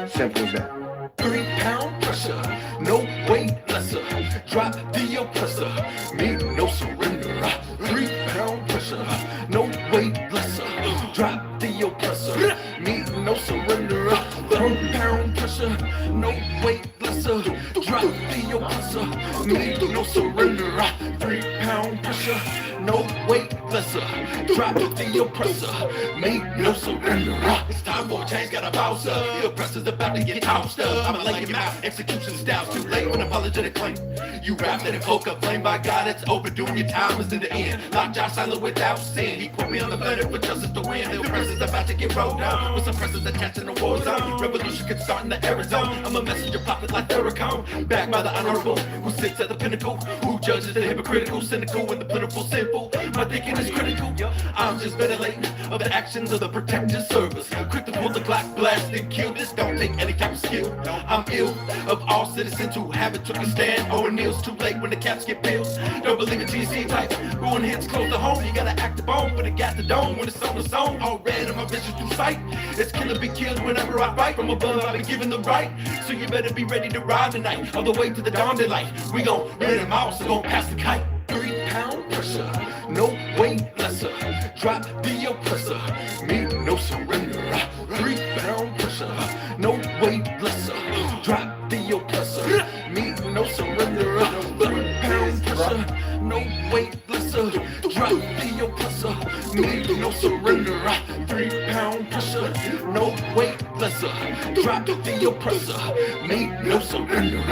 Simple as that. 3 pound pressure, no weight lesser. Drop the oppressor, me no surrender. 3 pound pressure, no weight lesser. Drop the oppressor, me no surrender. 3 pound pressure, no weight lesser. Drop the oppressor, me no surrender. 3 pound pressure, no weight lesser. Drop the oppressor, me no surrender. It's time for a change, gotta bounce up. The oppressor's about to get tossed up. I'ma lay him out, execution styles too late when apologetic claim. You wrapped in a cloak of flame, by God it's overdue. Your time is in the end. Lock Jah silent without sin. He put me on the planet for justice to win. The oppressor's about to get rolled down with suppressors attached in the war zone. Revolution could start in the Arizona. I'm a messenger prophet like Farrakhan, backed by the honorable who sits at the pinnacle, who judges the hypocritical, cynical, and the plentiful simple. My thinking is critical. I'm just ventilating of the actions of the protective service. Quick to pull the Glock, blast and kill. This don't take any type of skill. I'm ill of all citizens who haven't took a stand. Or kneels too late when the caps get bills. Don't believe in GC type. Ruin hits close to home. You gotta act the bone when it got the dome. When it's on the zone, all red in my vision through sight. It's killer be killed whenever I fight. From above I've been given the right. So you better be ready to ride tonight. On the way to the dawn daylight. We gon' rid them out, so gon' pass the kite. 3 pound pressure, no weight lesser. Drop the oppressor, me no surrender. 3 pound pressure, no weight lesser. Drop the oppressor, me no surrender. 3 pound pressure, no weight lesser. Drop the oppressor, me no surrender. 3 pound pressure, no weight lesser. Drop the oppressor, me no surrender.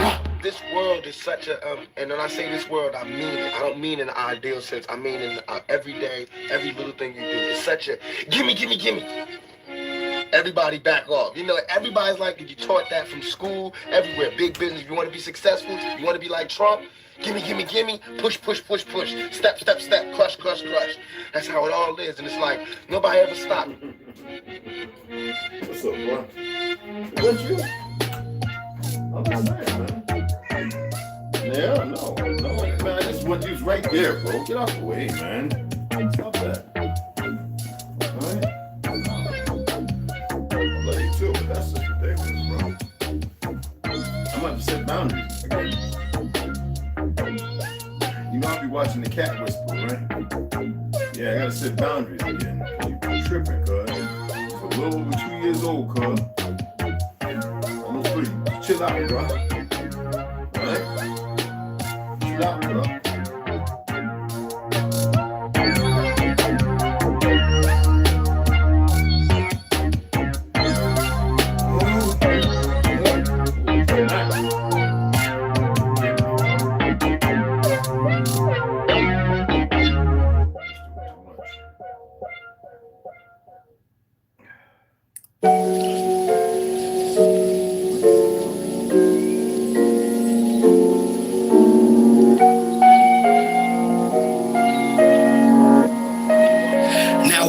This world is such a, and when I say this world, I mean it. I don't mean in the ideal sense. I mean in every day, every little thing you do. It's such a, gimme, gimme, gimme. Everybody back off. You know, everybody's like, you taught that from school, everywhere. Big business, you want to be successful, you want to be like Trump, gimme, gimme, gimme, push, push, push, push, step, step, step, crush, crush, crush. That's how it all is, and it's like, nobody ever stopped. What's up, bro? What's you? I'm just saying, man. Yeah, no, man, I just want you right there, bro. Get out the way, man. Stop that. Alright? I love you too, but that's just ridiculous, bro. I'm about to set boundaries again. You know I'll be watching the cat whisper, right? Yeah, I gotta set boundaries again. You tripping, cuz. For a little over 2 years old, cuz. Almost 3. Just chill out, bro. Alright? Chill out, bro.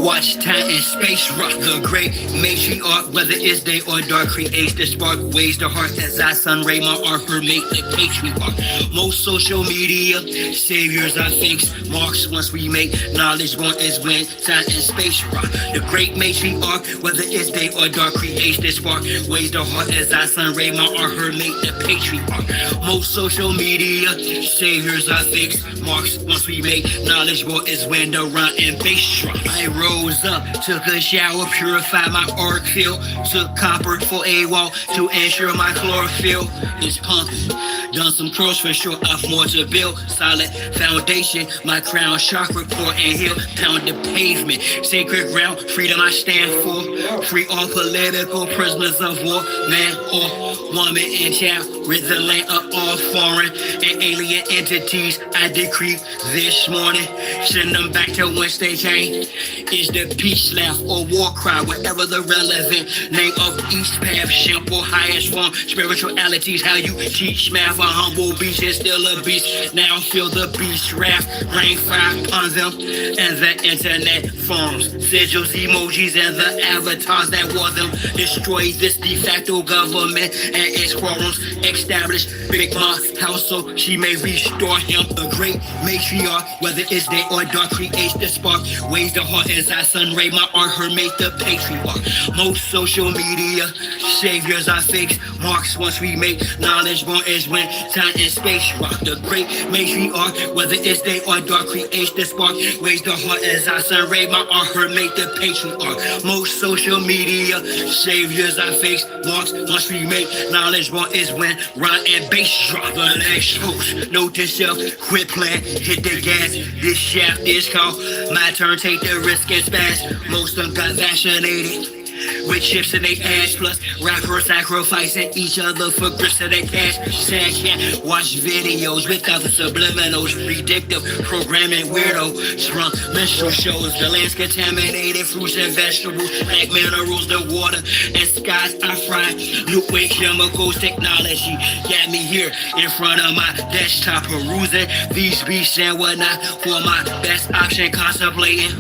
Watch time and space rock the great matriarch, whether it's day or dark, creates the spark, ways the heart as I sun ray my art, her make the patriarch. Most social media saviors are fakes, marks once we make knowledge one is when time and space rock. The great matriarch, whether it's day or dark, creates the spark, ways the heart as I sun ray my art, her make the patriarch. Most social media saviors are fakes, marks once we make knowledge one is when the rhyme and bass drop. I rose up, took a shower, purified my arc field, took copper for a wall to ensure my chlorophyll is pumping. Done some curls for sure, I've more to build. Solid foundation, my crown chakra core and heal. Pound the pavement, sacred ground, freedom I stand for. Free all political prisoners of war, man or woman and child. Rid the land of all foreign and alien entities. I decree this morning, send them back to whence they came. Is the peace laugh or war cry, whatever the relevant name of each path, simple highest form, spiritualities, how you teach math. a humble beast is still a beast. Now feel the beast wrath, rain fire upon them, and the internet forms, sigils, emojis, and the avatars that wore them. Destroy this de facto government and its quorums. Establish Big Ma house so she may restore him. The great matriarch, whether it's day or dark, creates the spark. Waves the heart as I sun ray my art, her make the patriarch. Most social media saviors are fakes. Marks once we make knowledge born is when time and space rock. The great matriarch, whether it's day or dark, creates the spark. Waves the heart as I sun ray my art, her make the patriarch. Most social media saviors are fakes. Marks once we make knowledge born is when rhyme and bass drop. The next host, note to self, quit playing, hit the gas. This shaft is called my turn, take the risk and spaz. Most of them got vaccinated with chips in their ass, plus rappers sacrificing each other for grist of their cash. Sad cat, watch videos without the subliminals. Predictive programming weirdos from menstrual shows. The land's contaminated, fruits and vegetables, black minerals, the water and skies are fried. Liquid chemicals, technology got me here in front of my desktop, perusing these beats and whatnot for my best option, contemplating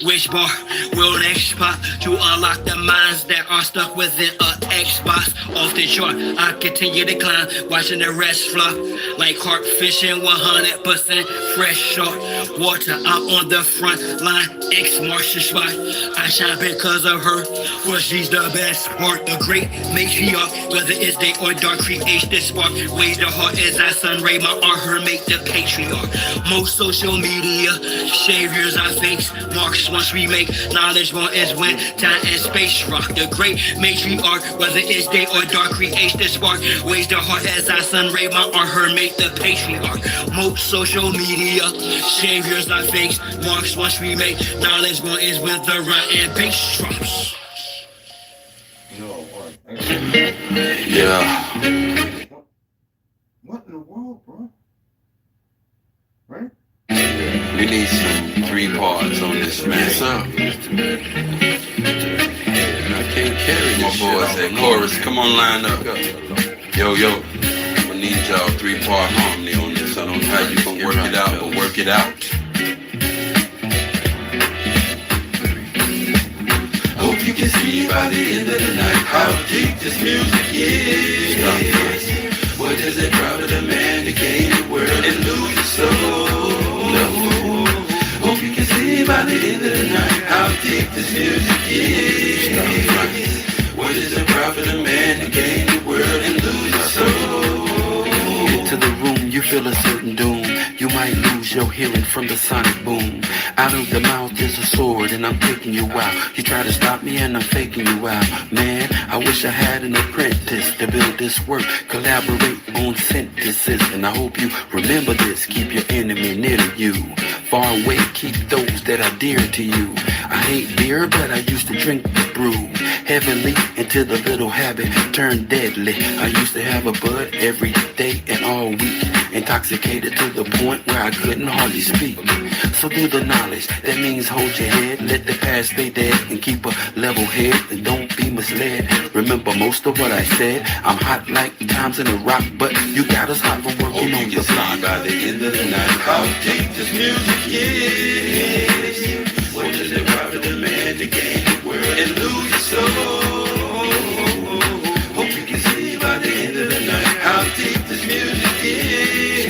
which bar will next pop to unlock the minds that are stuck within a Xbox off the chart. I continue to climb, watching the rest flop like carp fishing, 100% fresh shark water. I'm on the front line, X-Martial spot. I shine because of her, for she's the best part. The great matriarch, whether it's day or dark, creates the spark. Waves the heart as I sun ray my art, her make the patriarch. Most social media saviors are fakes. Marks once we make knowledge born is when time and space rock. The great matriarch, whether it's day or dark, creates the spark. Waves the heart as I sun ray my art, her make the patriarch. Most social media saviors are fakes. Marks once we make knowledge born is when the rhyme and bass drops. Yeah. What in the world, bro? Right? We need some 3 parts on this, man. Yes, sir. I can't carry my boys at chorus. Come on, line up. Yo, I need y'all 3-part harmony on this. I don't know how you gonna work it out, but work it out. Hope you can see by the end of the night how deep this music is. What does it profit a man to gain the world and lose his soul? Hope you can see by the end of the night how deep this music is. What does it profit a man to gain the world and lose his soul? Into the room, you feel a certain doom. You might lose your hearing from the sonic boom. Out of the mouth is a sword and I'm taking you out. You try to stop me and I'm faking you out. Man, I wish I had an apprentice to build this work. Collaborate on synthesis. And I hope you remember this. Keep your enemy near to you. Far away, keep those that are dear to you. I hate beer, but I used to drink the brew. Heavily until the little habit turned deadly. I used to have a bud every day and all week. Intoxicated to the point where I couldn't hardly speak. So do the knowledge, that means hold your head. Let the past stay dead and keep a level head. And don't be misled, remember most of what I said. I'm hot like times in a rock, but you got us hot for working on your block. By the end of the night how deep this music is. What does it profit a man to gain the world and lose his soul? Hope you can see by the end of the night how deep this music is.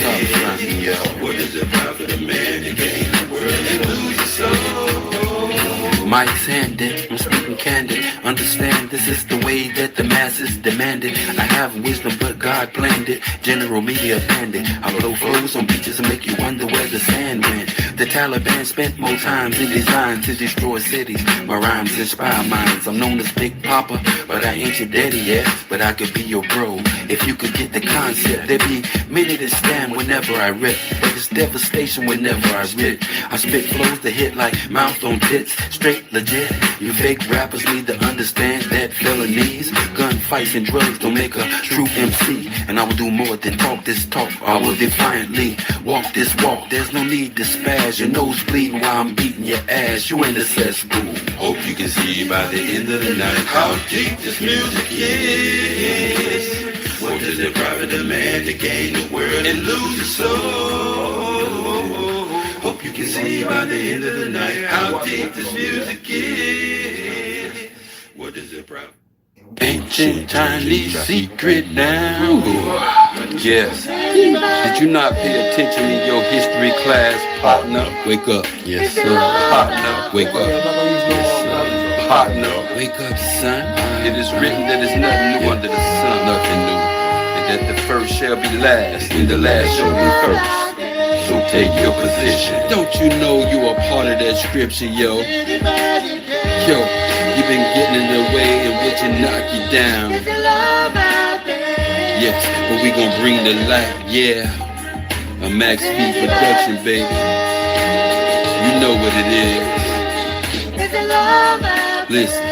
What does it profit a man to gain the world and lose his soul? Mike's handed, I'm speaking candid. Understand this is the way that the masses demand it. I have wisdom, but God planned it. General media bandit. I blow flows on beaches and make you wonder where the sand went. The Taliban spent more times in design to destroy cities. My rhymes inspire minds. I'm known as Big Papa, but I ain't your daddy yet. But I could be your bro if you could get the concept. There be many that stand whenever I rip, but it's devastation whenever I rip. I spit flows that hit like mouth on tits, straight legit. You fake rappers need to understand that felonies, gunfights and drugs don't make a true MC. And I will do more than talk this talk. I will defiantly walk this walk. There's no need to spaz. Your nose bleeding while I'm beating your ass. You in the cesspool. Hope you can see by the end of the night how deep this music is. What does does it profit a man to gain the world and lose his soul? Hope you can see by the end of the night how deep this music is. What does it profit? Ancient Chinese secret now. Yes. Did you not pay attention in your history class, partner? Wake up. Yes, sir. Partner, wake up. Yes, sir. Partner, wake up, son. It is written that there's nothing new under the sun. Nothing new. And that the first shall be last, and the last shall be first. So take your position. Don't you know you are part of that scripture, yo? Yo, you've been getting in the way and which will knock you down. Yes, but we gon' bring the light, yeah. A Max P production, baby. You know what it is. Listen,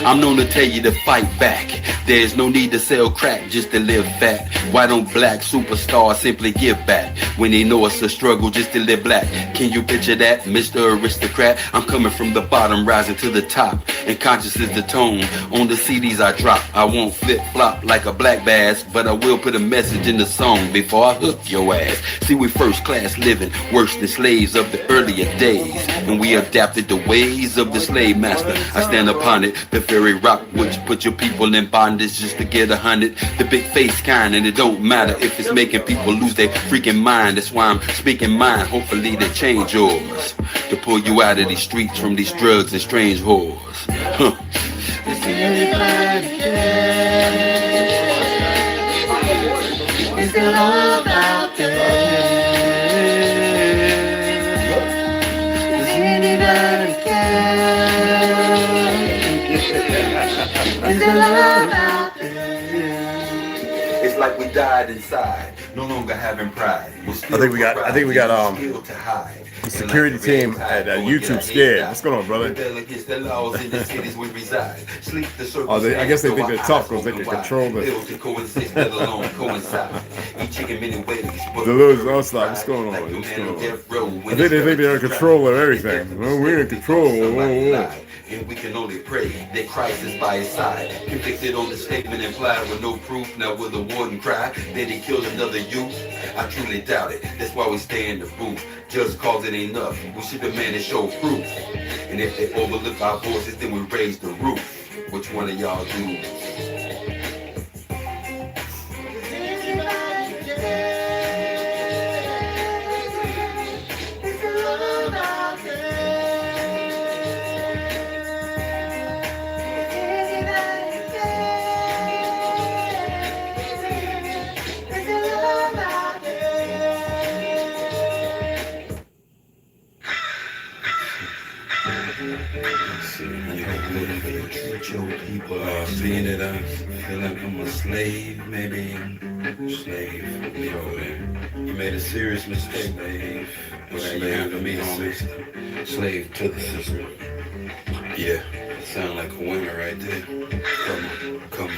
I'm known to tell you to fight back. There's no need to sell crack just to live fat. Why don't black superstars simply give back when they know it's a struggle just to live black? Can you picture that, Mr. Aristocrat? I'm coming from the bottom, rising to the top, and conscious is the tone on the CDs I drop. I won't flip-flop like a black bass, but I will put a message in the song before I hook your ass. See, we first class living, worse than slaves of the earlier days, and we adapted the ways of the slave master. I stand upon it, the very rock which put your people in bondage just to get 100. The big face kind, and it don't matter if it's making people lose their freaking mind. That's why I'm speaking mine. Hopefully they change yours to pull you out of these streets from these drugs and strange whores. Huh. Is it love out there? Does anybody care? Is it love out there? It's like we died inside, no longer having pride. I think we got the security team at YouTube scared. What's going on, brother? I guess they think they're tough because they can control the little outside. What's going on? What's going on? I think they think they're in control of everything. Well, we're in control. And we can only pray that Christ is by his side. Convicted on the statement implied with no proof. Now will the warden cry that he killed another youth? I truly doubt it. That's why we stay in the booth. Just cause it ain't enough. We should demand and show proof. And if they overlook our voices, then we raise the roof. Which one of y'all do? Seeing that I feel like I'm a slave, maybe slave. You made a serious mistake, slave. Slave to me, homie. Slave to the system. Yeah, sound like a winner right there. Come on.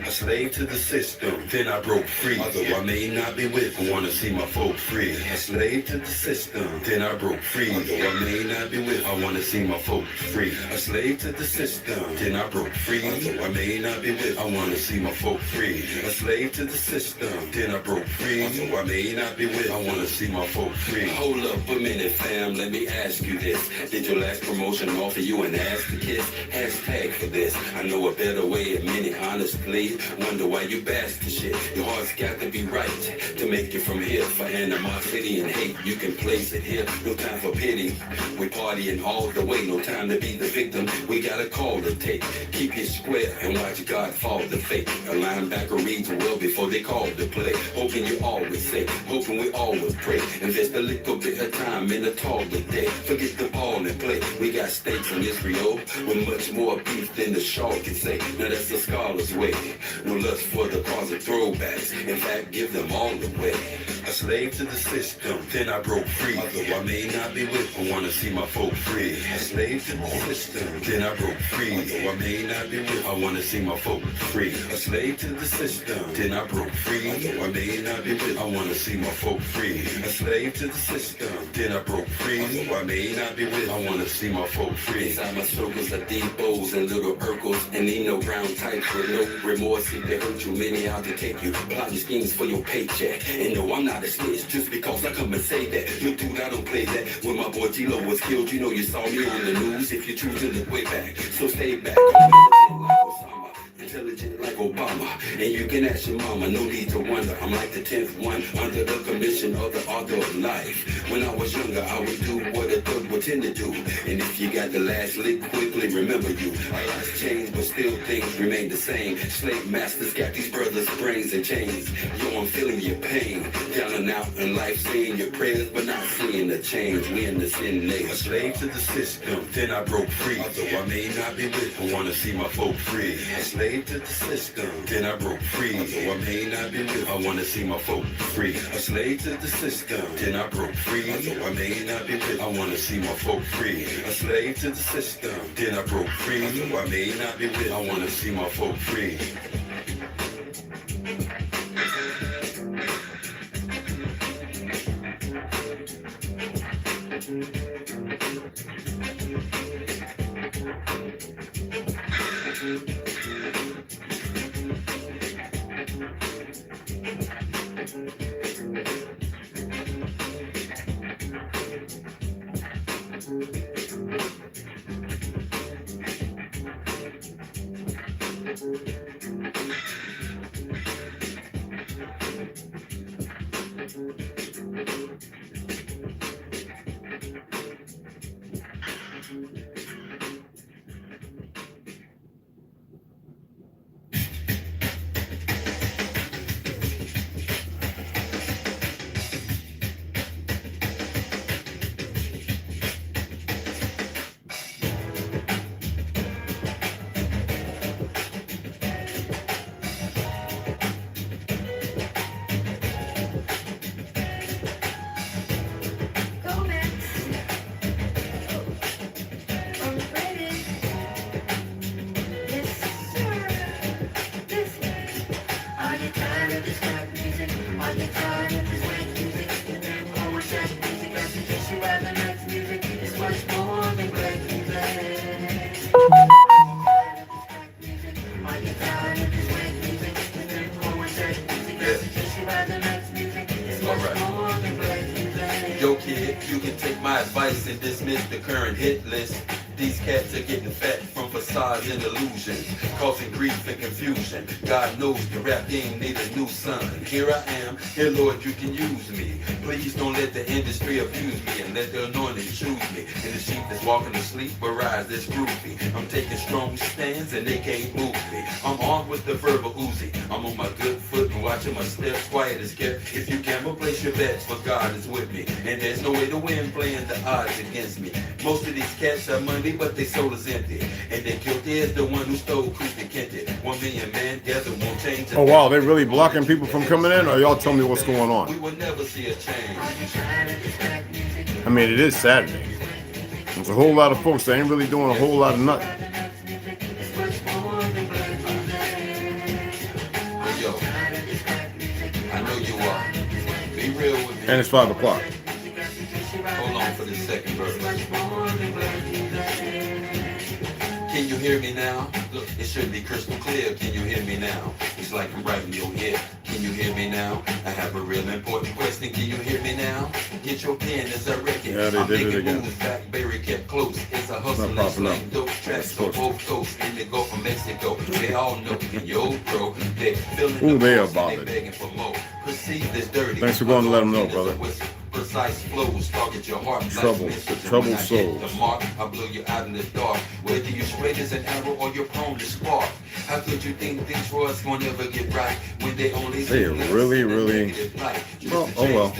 A slave to the system, then I broke free. Although I may not be with, I wanna see my folk free. A slave to the system, then I broke free. Although I may not be with, I wanna see my folk free. A slave to the system, then I broke free. Although I may not be with, I wanna see my folk free. A slave to the system, then I broke free. Although I may not be with, I wanna see my folk free. Hold up a minute, fam, let me ask you this. Did your last promotion offer you an ass to kiss? Hashtag for this. I know a better way, admit it honestly. Wonder why you bash the shit. Your heart's got to be right to make it from here. For animosity and hate, you can place it here. No time for pity. We partying all the way. No time to be the victim. We got a call to take. Keep it square and watch God fall the fate. A linebacker reads well before they call the play. Hoping you always say, hoping we always pray. Invest a little bit of time in a taller day. Forget the ball and play. We got stakes in Israel with much more beef than the shark can say. Now that's the scholar's way. No lust for the cause of throwbacks. In fact, give them all away. A slave to the system, then I broke free. Although I may not be with, I wanna see my folk free. A slave to the system, then I broke free. Although I may not be with, I wanna see my folk free. A slave to the system, then I broke free. Although I may not be with, I wanna see my folk free. A slave to the system, then I broke free. Although I may not be with, I wanna see my folk free. Inside my circles are deep bows and little Urkels, and ain't no brown types with no remorse seem to hurt you, many out to take you. Plotting schemes for your paycheck. And no, I'm not a snitch just because I come and say that. Look, dude, I don't play that. When my boy G-Lo was killed, you know you saw me on the news. If you choose to look way back, so stay back. Intelligent like Obama, and you can ask your mama, no need to wonder. I'm like the 10th one under the commission of the author of life. When I was younger, I would do what a thug would tend to do. And if you got the last lick, quickly remember you. A lot's changed, but still things remain the same. Slave masters got these brothers' brains and chains. Yo, I'm feeling your pain. Down and out in life, saying your prayers, but not seeing the change. We in the sin age. A slave to the system, then I broke free. Although I may not be with, I wanna see my folk free. A slave to the system, then I broke free. Although I may not be with, I wanna see my folk free. A slave to the system, then I broke free. Although I may not be with, I wanna see my folk free. A slave to the system, then I broke free. Although I may not be with, I wanna see my folk free. Yo kid, you can take my advice and dismiss the current hit list. These cats are getting fat from facades and illusions, causing grief and confusion. God knows the rap game need a new son. Here I am, here Lord, you can use me. Please don't let the industry abuse me, and let the anointing choose me. And the sheep that's walking to sleep will rise this groovy. I'm taking strong stands and they can't move me. I'm armed with the verbal Uzi. I'm on my good foot and watching my steps, quiet as kept. If you gamble, place your bets, for God is with me. And there's no way to win playing the odds against me. Most of these cats have money, but their soul is empty. And they guilty as the one who stole Creepy Kented. 1 million man gather won't change. Oh wow, they really blocking people from coming in, or y'all tell me what's going on? We will never see a change. I mean, it is Saturday. There's a whole lot of folks that ain't really doing a whole lot of nothing. Yo, I know you are. Be real with me. And it's 5 o'clock. Hold on for this second, brother. Can you hear me now? Look, it should be crystal clear. Can you hear me now? It's like I'm right in your ear. Can you hear me now? I have a real important question. Can you hear me now? Get your pen as I reckon. Yeah, they did it again. Blackberry kept close. It's a hustle and slang. Dope tracks for both coasts in the Gulf of Mexico. They all know in your old pro. They're feeling Ooh, they are they bothered. begging for more. Perceive this dirty. Thanks for going to let them know, brother. Precise flows target your heart. Troubles, the troubled souls. The mark, I blow you out in the dark. Whether you straight as an arrow or you're prone to spark. How could you think things for us gonna ever get right when they only They are really. Well, oh well.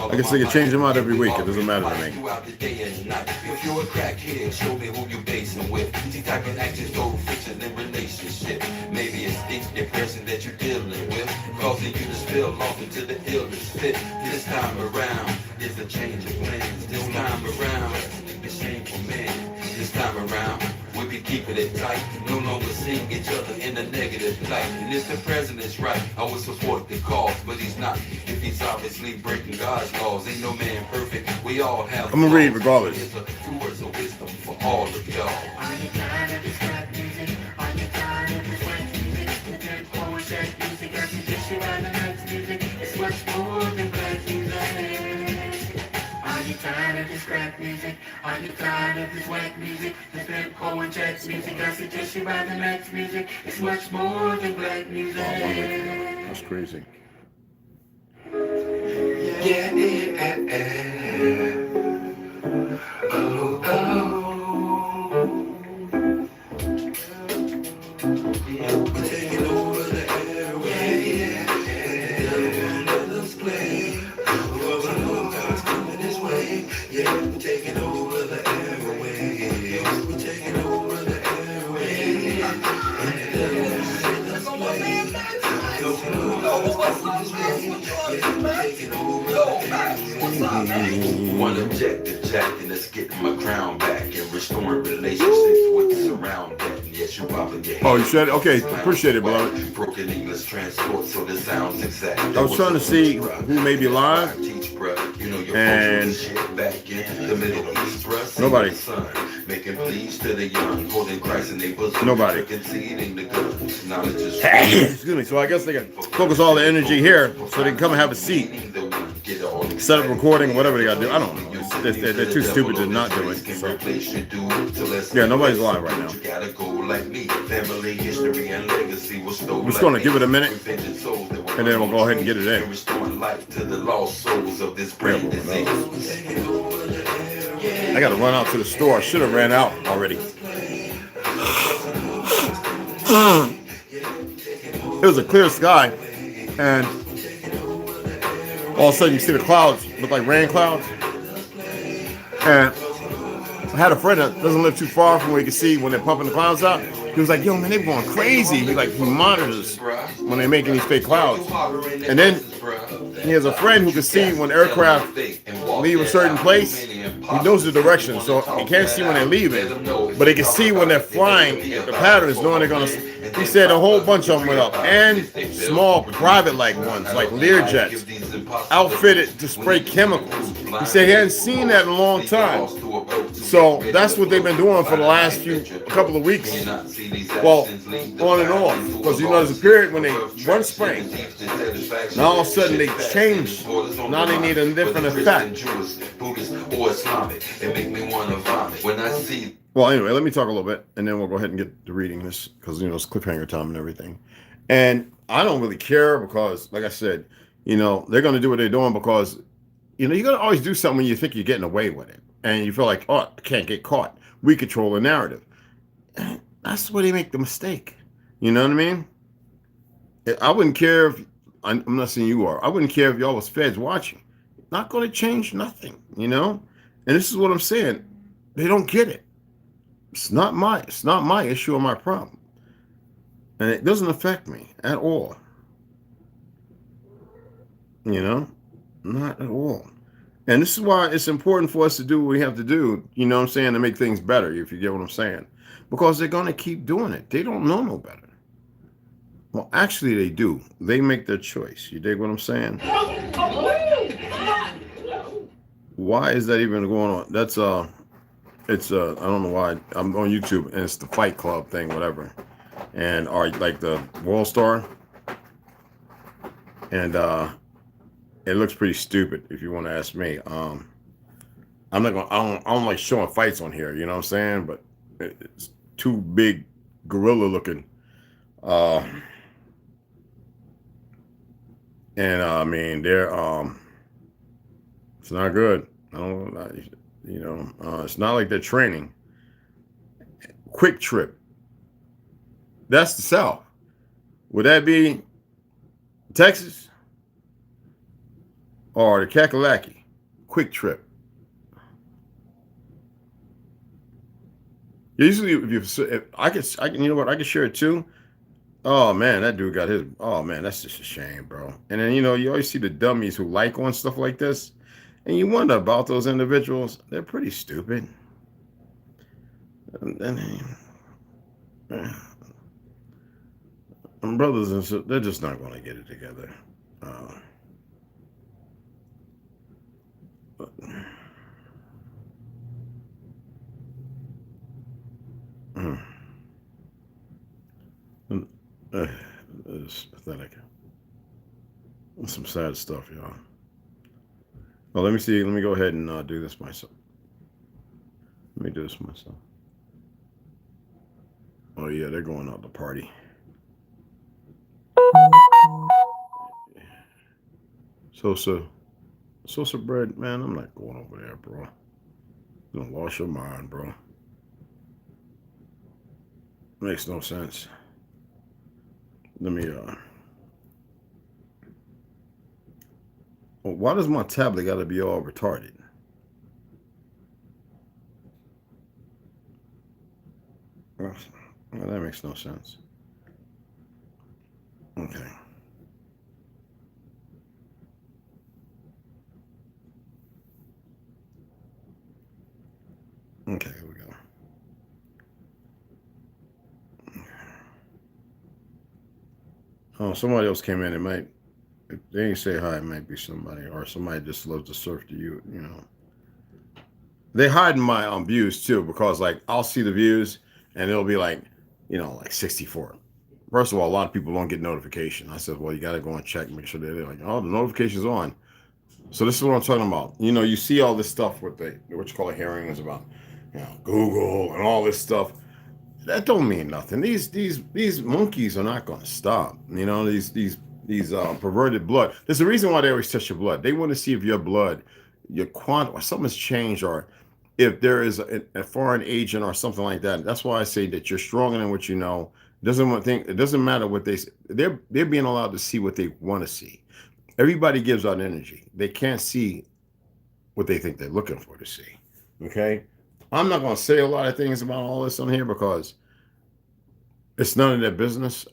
I guess they can change them out every week. It doesn't matter to me. Throughout the day and night. If you're a crackhead, show me who you basing with. See type of actions, go fiction and relationship. Maybe it's deep depression that you're dealing with, causing you to spill off into the illness fit. This time around, there's a change of plans. This time around, it's shameful man. This time around, we be keeping it tight. No longer seeing each other in a negative light. And if the president's right, I would support the cause, but he's not. If he's obviously breaking God's laws, ain't no man perfect. We all have. I'm gonna read regardless. Here's a few words of wisdom for all of y'all. rap music? Are you tired of this whack music? This been Owen Jack's music. I suggest you buy the next music. It's much more than black music. That's crazy. Yeah, oh, oh. We're taking over the airwaves. Let us play. Well, I know God's coming this way. Yeah, we're taking over the airwaves. We're taking over the airwaves. Let us play. One objective, Jack, and let's get my crown back and restoring relationships with the surround that. Yes, you popping your head. Oh, you said it? Okay, appreciate it, beloved. Broken English transport, so the sounds exact. I was trying to see who may be live, and nobody. Making pleas to the young, holding Christ in their bosom. Nobody. Conceding the goods. Knowledge is Excuse me. So I guess they can focus all the energy here, so they can come and have a seat, set up recording, whatever they gotta do. I don't know. They're too stupid to not do it. So. Yeah, nobody's live right now. We're just gonna give it a minute, and then we'll go ahead and get it in. I gotta run out to the store. I should have ran out already. It was a clear sky, and all of a sudden you see the clouds look like rain clouds. And I had a friend that doesn't live too far from where you can see when they're pumping the clouds out. He was like, yo, man, they're going crazy. He monitors when they're making these fake clouds. And then he has a friend who can see when aircraft leave a certain place. He knows the direction, so he can't see when they're leaving, but he can see when they're flying. The patterns, knowing they're gonna. He said a whole bunch of them went up, and small private-like ones, like Learjets, outfitted to spray chemicals. He said he hadn't seen that in a long time. So that's what they've been doing for the last couple of weeks. Well, on and off, because you know there's a period when they run spraying. Now all of a sudden they change. Now they need a different effect. Well, anyway, let me talk a little bit, and then we'll go ahead and get to reading this, because it's cliffhanger time and everything. And I don't really care because, like I said, they're going to do what they're doing because, you're going to always do something when you think you're getting away with it, and you feel like, oh, I can't get caught. We control the narrative. And that's where they make the mistake. You know what I mean? I wouldn't care if, I'm not saying you are, I wouldn't care if y'all was feds watching. Not going to change nothing, And this is what I'm saying. They don't get it. It's not my issue or my problem. And it doesn't affect me at all. Not at all. And this is why it's important for us to do what we have to do, to make things better, if you get what I'm saying. Because they're going to keep doing it. They don't know no better. Well, actually, they do. They make their choice. You dig what I'm saying? Why is that even going on? That's, it's I don't know why. I'm on YouTube, and it's the Fight Club thing, whatever. And like the World Star. And it looks pretty stupid, if you want to ask me. I'm not gonna. I don't like showing fights on here. You know what I'm saying? But it's two big gorilla looking. And I mean, they're it's not good. It's not like they're training. Quick Trip. That's the South. Would that be Texas or the Kakalaki? Quick Trip. Usually, if I can, you know what? I can share it too. Oh man, that dude got his. Oh man, that's just a shame, bro. And then you always see the dummies who like on stuff like this, and you wonder about those individuals. They're pretty stupid. And brothers and sisters, they're just not going to get it together. It's pathetic. That's some sad stuff, y'all. Well, let me see. Let me go ahead and do this myself. me do this myself. Oh yeah, they're going out to party. Sosa bread, man. I'm not going over there, bro. You don't lost your mind, bro. Makes no sense. Let me why does my tablet gotta be all retarded? Well, that makes no sense. Okay. Okay, here we go. Oh, somebody else came in. It might, if they ain't say hi, it might be somebody, or somebody just loves to surf to you, you know. They hide my views too, because like I'll see the views and it'll be like, you know, like 64. First of all, a lot of people don't get notification. I said, well, you got to go and check, make sure they're like, oh, the notification's on. So this is what I'm talking about. You know, you see all this stuff with what you call a hearing is about, you know, Google and all this stuff. That don't mean nothing. These monkeys are not going to stop. You know, these perverted blood. There's a reason why they always test your blood. They want to see if your blood, your quant, or something's changed, or if there is a foreign agent or something like that. That's why I say that you're stronger than what you know. It doesn't matter what they say. They're being allowed to see what they want to see. Everybody gives out energy. They can't see what they think they're looking for to see. Okay? I'm not going to say a lot of things about all this on here because it's none of their business.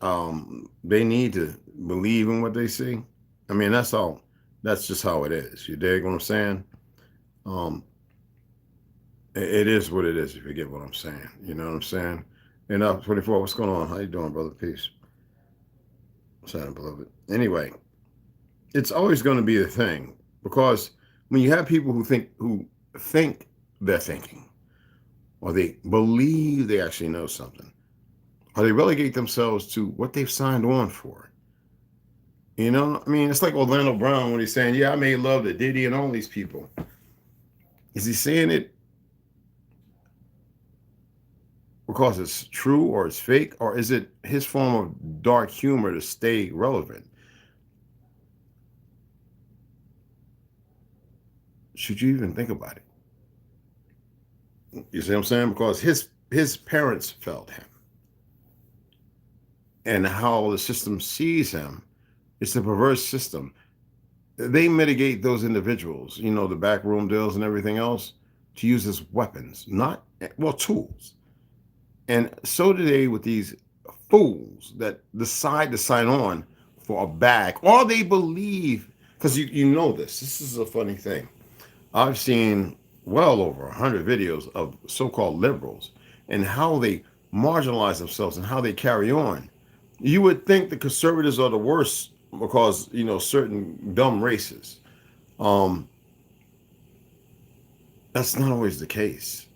They need to believe in what they see. I mean, that's all. That's just how it is. You dig what I'm saying? It is what it is, if you get what I'm saying. You know what I'm saying? And 24, what's going on? How you doing, brother? Peace. What's happening, beloved? Anyway, it's always going to be a thing, because when you have people who think they're thinking, or they believe they actually know something, or they relegate themselves to what they've signed on for. You know, I mean, it's like Orlando Brown when he's saying, yeah, I made love to Diddy and all these people. Is he saying it because it's true or it's fake, or is it his form of dark humor to stay relevant? Should you even think about it? You see what I'm saying? Because his parents felt him. And how the system sees him, it's a perverse system. They mitigate those individuals, you know, the backroom deals and everything else, to use as weapons, tools. And so do they with these fools that decide to sign on for a bag, or they believe, because you know this is a funny thing. I've seen well over 100 videos of so-called liberals and how they marginalize themselves and how they carry on. You would think the conservatives are the worst because, you know, certain dumb races. That's not always the case.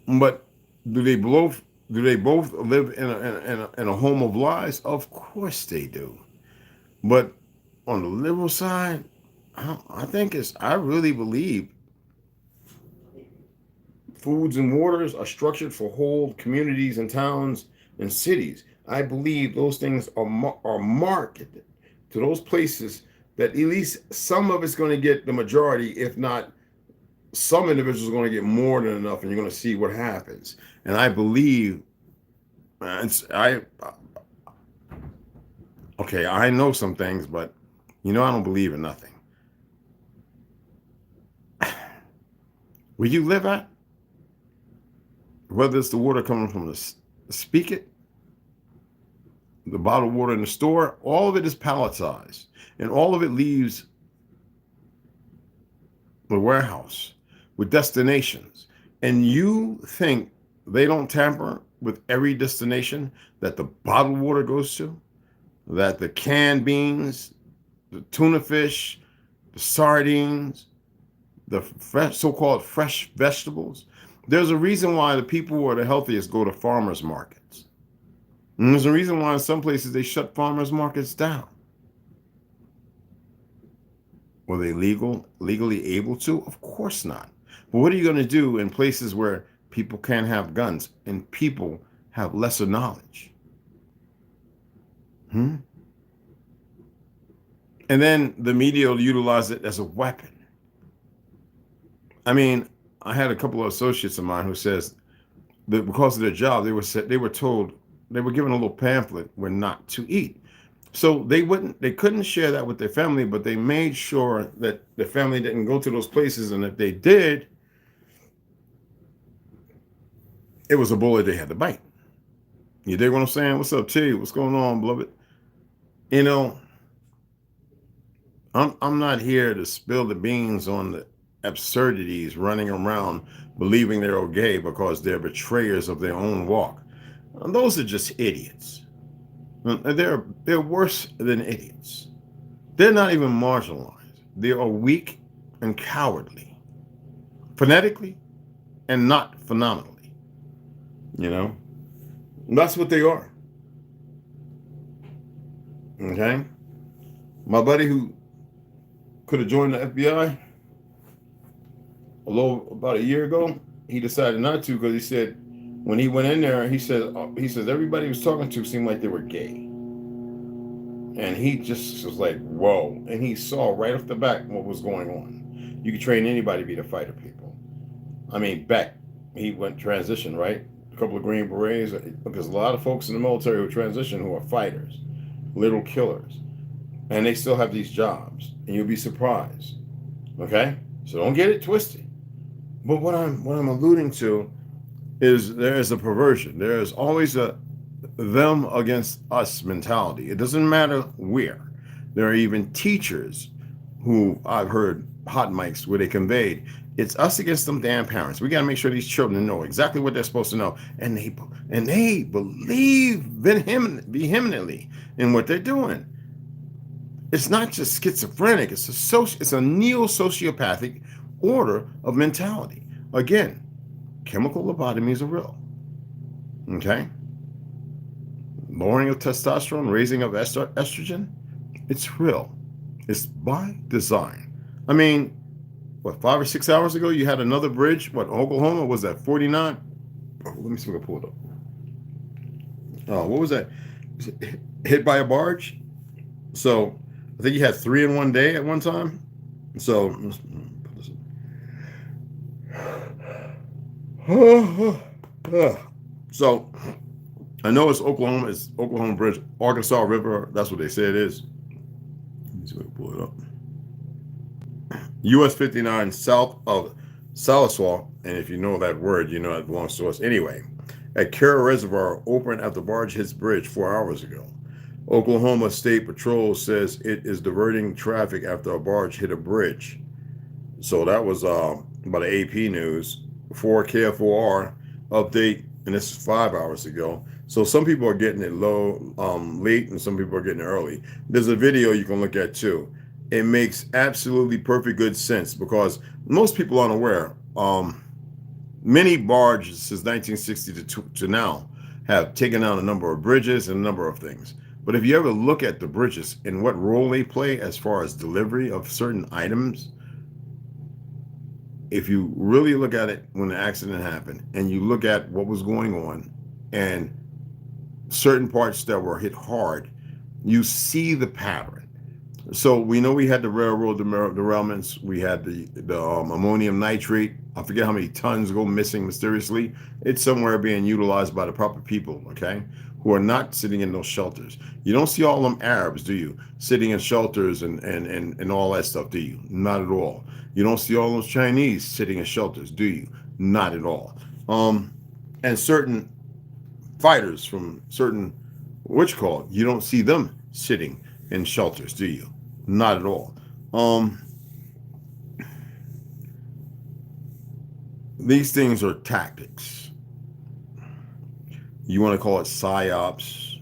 But do they both live in a home of lies? Of course they do. But on the liberal side, I really believe foods and waters are structured for whole communities and towns and cities. I believe those things are marketed to those places that at least some of it's going to get the majority, if not some individuals are going to get more than enough, and you're going to see what happens. And I believe, I know some things, but you know, I don't believe in nothing. Where you live at, whether it's the water coming from the spigot, the bottled water in the store, all of it is palletized, and all of it leaves the warehouse with destinations. And you think they don't tamper with every destination that the bottled water goes to, that the canned beans, the tuna fish, the sardines, the so-called fresh vegetables. There's a reason why the people who are the healthiest go to farmers markets. And there's a reason why in some places they shut farmers markets down. Were they legally able to? Of course not. But what are you going to do in places where people can't have guns, and people have lesser knowledge. And then the media will utilize it as a weapon. I mean, I had a couple of associates of mine who says that because of their job, they were told, they were given a little pamphlet where not to eat. So they couldn't share that with their family, but they made sure that the family didn't go to those places. And if they did, it was a bullet they had to bite. You dig what I'm saying? What's up, T? What's going on, beloved? You know, I'm not here to spill the beans on the absurdities running around believing they're okay because they're betrayers of their own walk. And those are just idiots. They're worse than idiots. They're not even marginalized. They are weak and cowardly, phonetically and not phenomenally. You know, that's what they are. Okay, my buddy who could have joined the FBI about a year ago, he decided not to because he said when he went in there, he says everybody he was talking to seemed like they were gay, and he just was like, whoa, and he saw right off the bat what was going on. You could train anybody to be the fighter, people. I mean, back he went transition, right? A couple of Green Berets, because a lot of folks in the military who transition who are fighters, little killers, and they still have these jobs, and you'll be surprised. Okay, so don't get it twisted. But what I'm alluding to is there is a perversion. There is always a them against us mentality. It doesn't matter where. There are even teachers who I've heard hot mics where they conveyed, it's us against them damn parents. We got to make sure these children know exactly what they're supposed to know, and they believe vehemently in what they're doing. It's not just schizophrenic. It's a neo-sociopathic order of mentality. Again, chemical lobotomies are real. Okay? Lowering of testosterone, raising of estrogen, it's real. It's by design. I mean, what, 5 or 6 hours ago, you had another bridge, Oklahoma, was that 49? Oh, let me see if I can pull it up. Oh, what was that? Hit by a barge? So, I think you had 3 in one day at one time. So, let's put this in. So, I know it's Oklahoma Bridge, Arkansas River. That's what they say it is. Let me see if I can pull it up. US 59 south of Sallisaw, and if you know that word, you know it belongs to us. Anyway, at Carroll Reservoir opened after barge hits bridge 4 hours ago. Oklahoma State Patrol says it is diverting traffic after a barge hit a bridge. So that was about an AP News. 4 KFOR update, and this is 5 hours ago. So some people are getting it late, and some people are getting it early. There's a video you can look at too. It makes absolutely perfect good sense because most people aren't aware. Many barges since 1960 to now have taken out a number of bridges and a number of things. But if you ever look at the bridges and what role they play as far as delivery of certain items, if you really look at it when the accident happened and you look at what was going on and certain parts that were hit hard, you see the pattern. So we know we had the railroad derailments. We had the ammonium nitrate. I forget how many tons go missing mysteriously. It's somewhere being utilized by the proper people, okay, who are not sitting in those shelters. You don't see all them Arabs, do you, sitting in shelters and all that stuff, do you? Not at all. You don't see all those Chinese sitting in shelters, do you? Not at all. And certain fighters from certain, you don't see them sitting in shelters, do you? Not at all. These things are tactics. You want to call it psyops.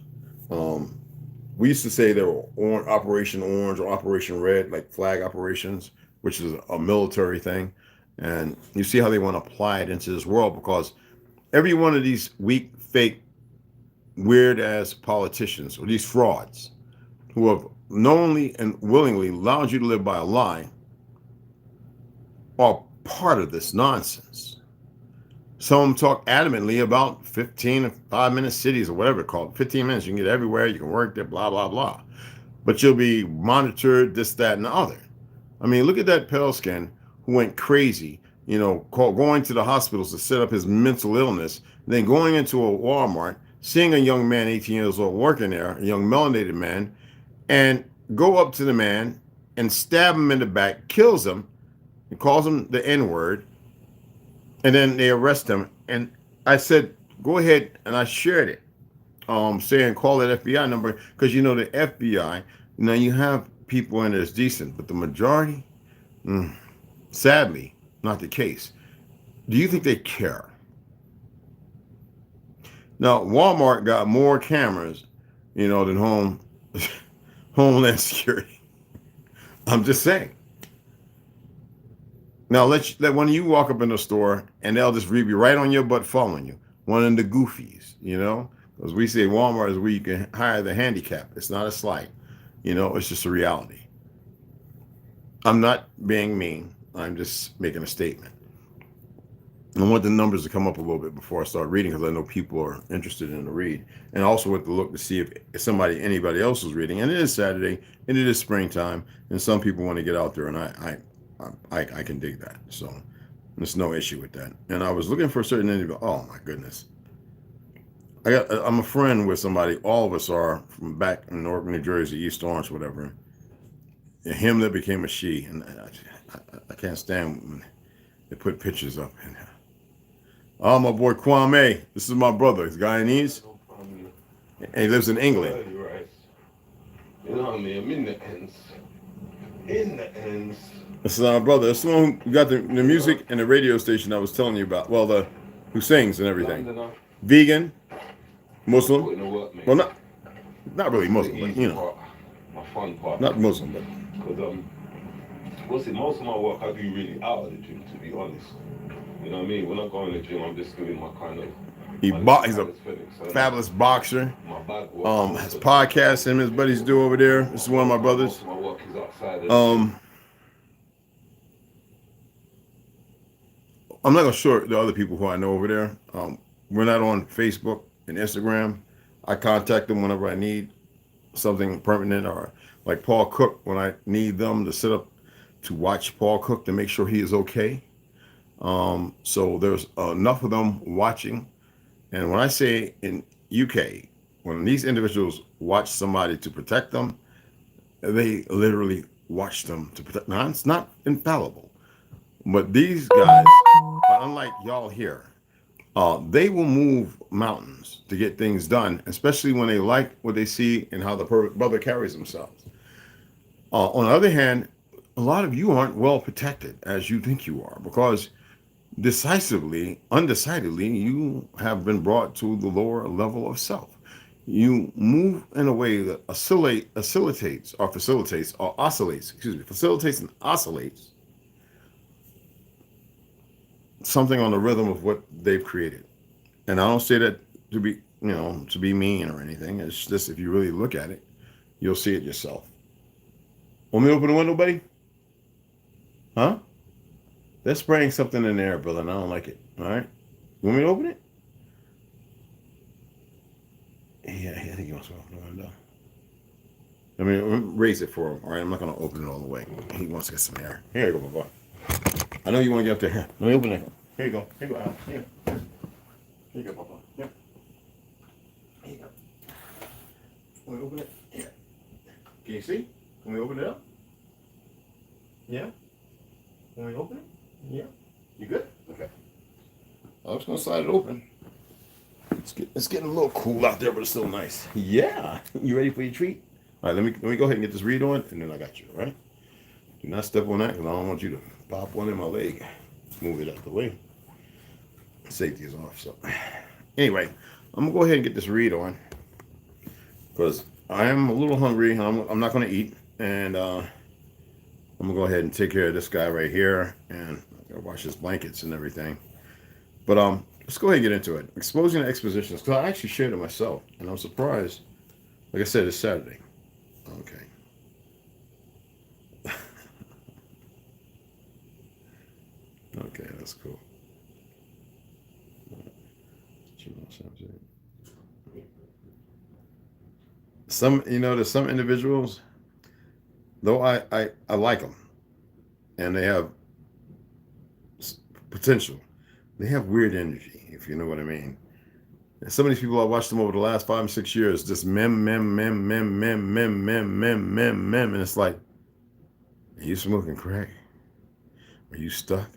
We used to say they were Operation Orange or Operation Red, like flag operations, which is a military thing. And you see how they want to apply it into this world, because every one of these weak, fake, weird-ass politicians, or these frauds, who have knowingly and willingly allowed you to live by a lie, are part of this nonsense. Some of them talk adamantly about 15 or 5-minute cities or whatever it's called. 15 minutes, you can get everywhere, you can work there, blah, blah, blah. But you'll be monitored, this, that, and the other. I mean, look at that pale skin who went crazy, you know, going to the hospitals to set up his mental illness, then going into a Walmart, seeing a young man, 18 years old, working there, a young melanated man, and go up to the man and stab him in the back, kills him, and calls him the N-word, and then they arrest him. And I said, go ahead, and I shared it, saying call that FBI number, because you know the FBI, now you have people in there that's decent, but the majority, sadly, not the case. Do you think they care? Now, Walmart got more cameras, you know, than Homeland Security. I'm just saying. Now, let when you walk up in the store and they'll just be right on your butt following you. One of the goofies, you know, because we say Walmart is where you can hire the handicapped. It's not a slight, you know, it's just a reality. I'm not being mean. I'm just making a statement. I want the numbers to come up a little bit before I start reading, because I know people are interested in the read. And I also want to look to see if anybody else is reading. And it is Saturday, and it is springtime, and some people want to get out there, and I can dig that. So there's no issue with that. And I was looking for a certain individual. Oh my goodness. I'm a friend with somebody. All of us are from back in North New Jersey, East Orange, whatever. And him that became a she, and I can't stand when they put pictures up in there. Oh, my boy Kwame. This is my brother. He's Guyanese. And he lives in England. Right. You know what I mean? I'm in the ends. In the ends. This is our brother. This is the one who got the music and the radio station I was telling you about. Well, who sings and everything. Vegan, Muslim. Well, not really Muslim, but you know. My fun part. Not Muslim, but. Because most of my work I do really out of the gym, to be honest. You know what I mean? When I go in the gym, I'm just doing my kind of. He's a fabulous boxer. Has podcasts him and his buddies do over there. This is one of my brothers. My work is outside I'm not gonna show the other people who I know over there. We're not on Facebook and Instagram. I contact them whenever I need something permanent, or like Paul Cook, when I need them to set up to watch Paul Cook to make sure he is okay. So there's enough of them watching. And when I say in UK, when these individuals watch somebody to protect them, they literally watch them to protect. Now, it's not infallible, but these guys, unlike y'all here, they will move mountains to get things done, especially when they like what they see and how the brother carries themselves. On the other hand, a lot of you aren't well protected as you think you are, because undecidedly, you have been brought to the lower level of self. You move in a way that facilitates and oscillates something on the rhythm of what they've created. And I don't say that to be mean or anything. It's just, if you really look at it, you'll see it yourself. Want me to open the window, buddy? Huh? They're spraying something in there, brother, and I don't like it. All right? You want me to open it? Yeah, I think he wants to open the window. Let me raise it for him. All right, I'm not going to open it all the way. He wants to get some air. Here you go, my boy. I know you want to get up there. Here, let me open it. Here you go. Here you go, Al. Here. Here you go, Papa. Here. Here you go. Want me to open it? Here. Can you see? Can we open it up? Yeah? Want me to open it? Yeah. You good? Okay. I'm just going to slide it open. It's getting a little cool out there, but it's still nice. Yeah. You ready for your treat? All right, let me go ahead and get this read on, and then I got you, all right? Do not step on that, because I don't want you to pop one in my leg. Move it out of the way. Safety is off, so. Anyway, I'm going to go ahead and get this read on, because I am a little hungry. I'm not going to eat, and I'm going to go ahead and take care of this guy right here, and I got to wash his blankets and everything. But let's go ahead and get into it. Exposing the expositions, because I actually shared it myself, and I'm surprised. Like I said, it's Saturday. Okay. Okay, that's cool. there's some individuals, though I like them, and they have potential. They have weird energy, if you know what I mean. And some of these people, I watched them over the last 5 or 6 years, just mem, and it's like, are you smoking crack? Are you stuck?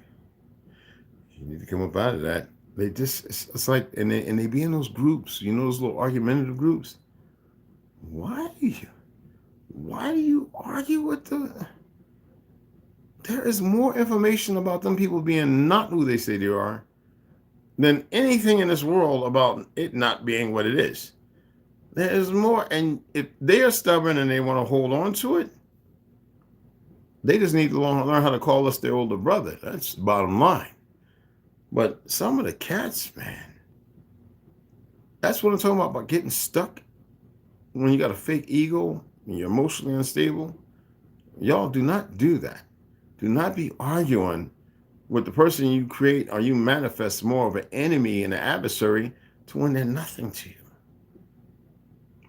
You need to come up out of that. They just, it's like, and they be in those groups, those little argumentative groups. Why do you argue with there is more information about them people being not who they say they are than anything in this world about it not being what it is. There is more, and if they are stubborn and they want to hold on to it, they just need to learn how to call us their older brother. That's the bottom line. But some of the cats, man, that's what I'm talking about getting stuck when you got a fake ego and you're emotionally unstable. Y'all do not do that. Do not be arguing with the person you create or you manifest more of an enemy and an adversary to when they're nothing to you.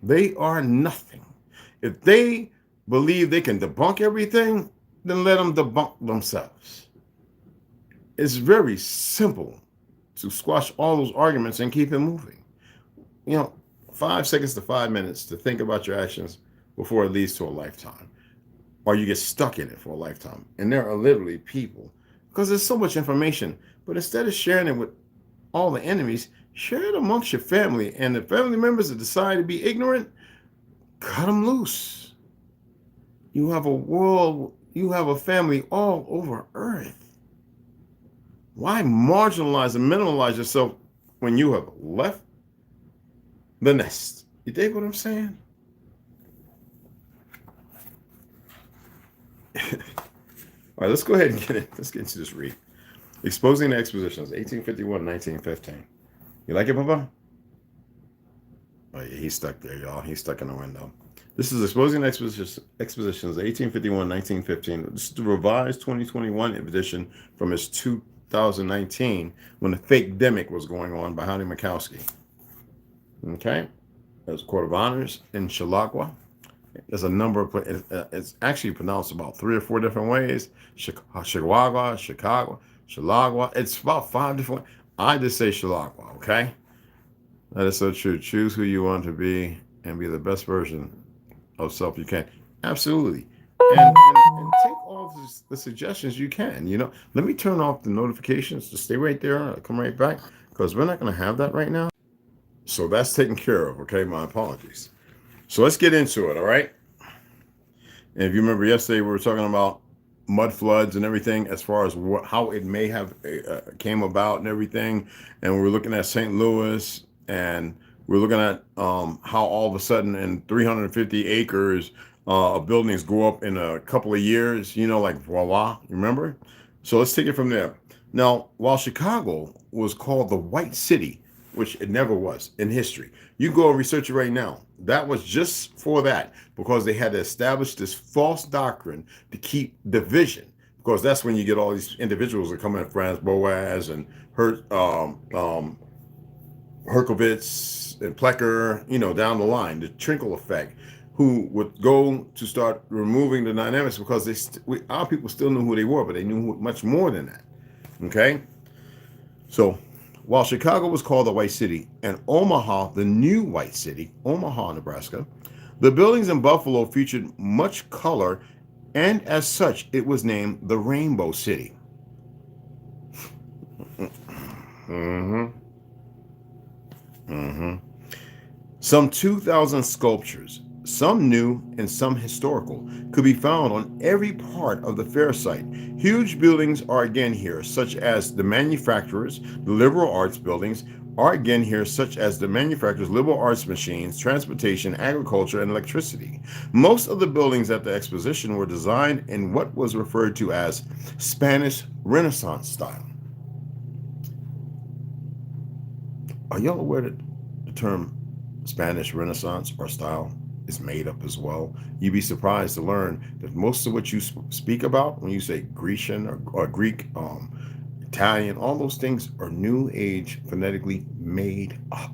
They are nothing. If they believe they can debunk everything, then let them debunk themselves. It's very simple to squash all those arguments and keep it moving. 5 seconds to 5 minutes to think about your actions before it leads to a lifetime, or you get stuck in it for a lifetime. And there are literally people, because there's so much information, but instead of sharing it with all the enemies, share it amongst your family. And the family members that decide to be ignorant, cut them loose. You have a family all over earth. Why marginalize and minimalize yourself when you have left the nest? You dig what I'm saying? All right, let's go ahead and let's get into this read. Exposing the Expositions, 1851-1915. You like it, Papa? Oh, yeah, he's stuck there, y'all. He's stuck in the window. This is Exposing the Expositions, 1851-1915. This is the revised 2021 edition from his 2019, when the fake demic was going on by Honey Mikowski. Okay? There's Court of Honors in Chihuahua. There's a number of, it's actually pronounced about 3 or 4 different ways. Chihuahua, Chicago, Chihuahua. It's about 5 different ways. I just say Chihuahua, okay? That is so true. Choose who you want to be and be the best version of self you can. Absolutely. And take all the suggestions you can. Let me turn off the notifications to stay right there. I'll come right back, because we're not going to have that right now. So that's taken care of, okay? My apologies. So let's get into it, all right? And if you remember yesterday, we were talking about mud floods and everything, as far as how it may have came about and everything. And we were looking at St. Louis, and we're looking at how all of a sudden in 350 acres of buildings go up in a couple of years, like voila, you remember? So let's take it from there. Now, while Chicago was called the White City, which it never was in history, you go research it right now. That was just for that, because they had to establish this false doctrine to keep division, because that's when you get all these individuals that come in, Franz Boas and Herkovitz and Plecker, down the line, the Trinkle effect, who would go to start removing the dynamics, because our people still knew who they were, but they knew much more than that. Okay? So while Chicago was called the White City and Omaha the new White City, Omaha, Nebraska, the buildings in Buffalo featured much color, and as such, it was named the Rainbow City. Some 2,000 sculptures, some new and some historical, could be found on every part of the fair site. Huge buildings are again here, such as the manufacturers, the liberal arts buildings are again here, such as the manufacturers, liberal arts machines, transportation, agriculture, and electricity. Most of the buildings at the exposition were designed in what was referred to as Spanish Renaissance style. Are y'all aware that the term Spanish Renaissance or style is made up as well? You'd be surprised to learn that most of what you speak about when you say Grecian or Greek, Italian, all those things are New Age phonetically made up.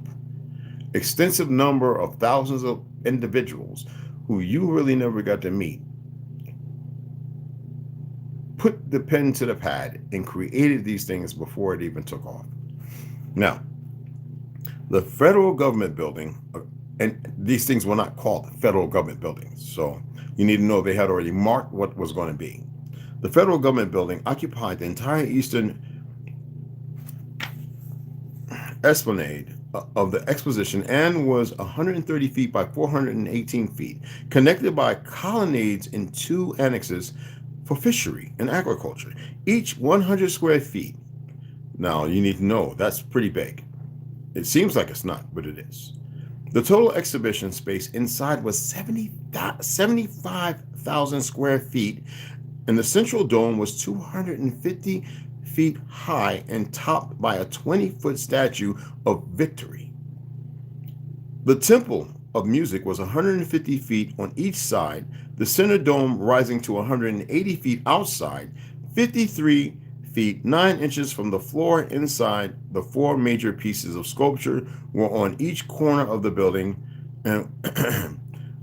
extensive number of thousands of individuals who you really never got to meet put the pen to the pad and created these things before it even took off. Now, the federal government building, and these things were not called federal government buildings, so you need to know they had already marked what was going to be. The federal government building occupied the entire eastern esplanade of the exposition and was 130 feet by 418 feet, connected by colonnades in 2 annexes for fishery and agriculture, each 100 square feet. Now, you need to know that's pretty big. It seems like it's not, but it is. The total exhibition space inside was 75,000 square feet, and the central dome was 250 feet high and topped by a 20-foot statue of Victory. The Temple of Music was 150 feet on each side, the center dome rising to 180 feet outside, 53 feet 9 inches from the floor inside. The 4 major pieces of sculpture were on each corner of the building and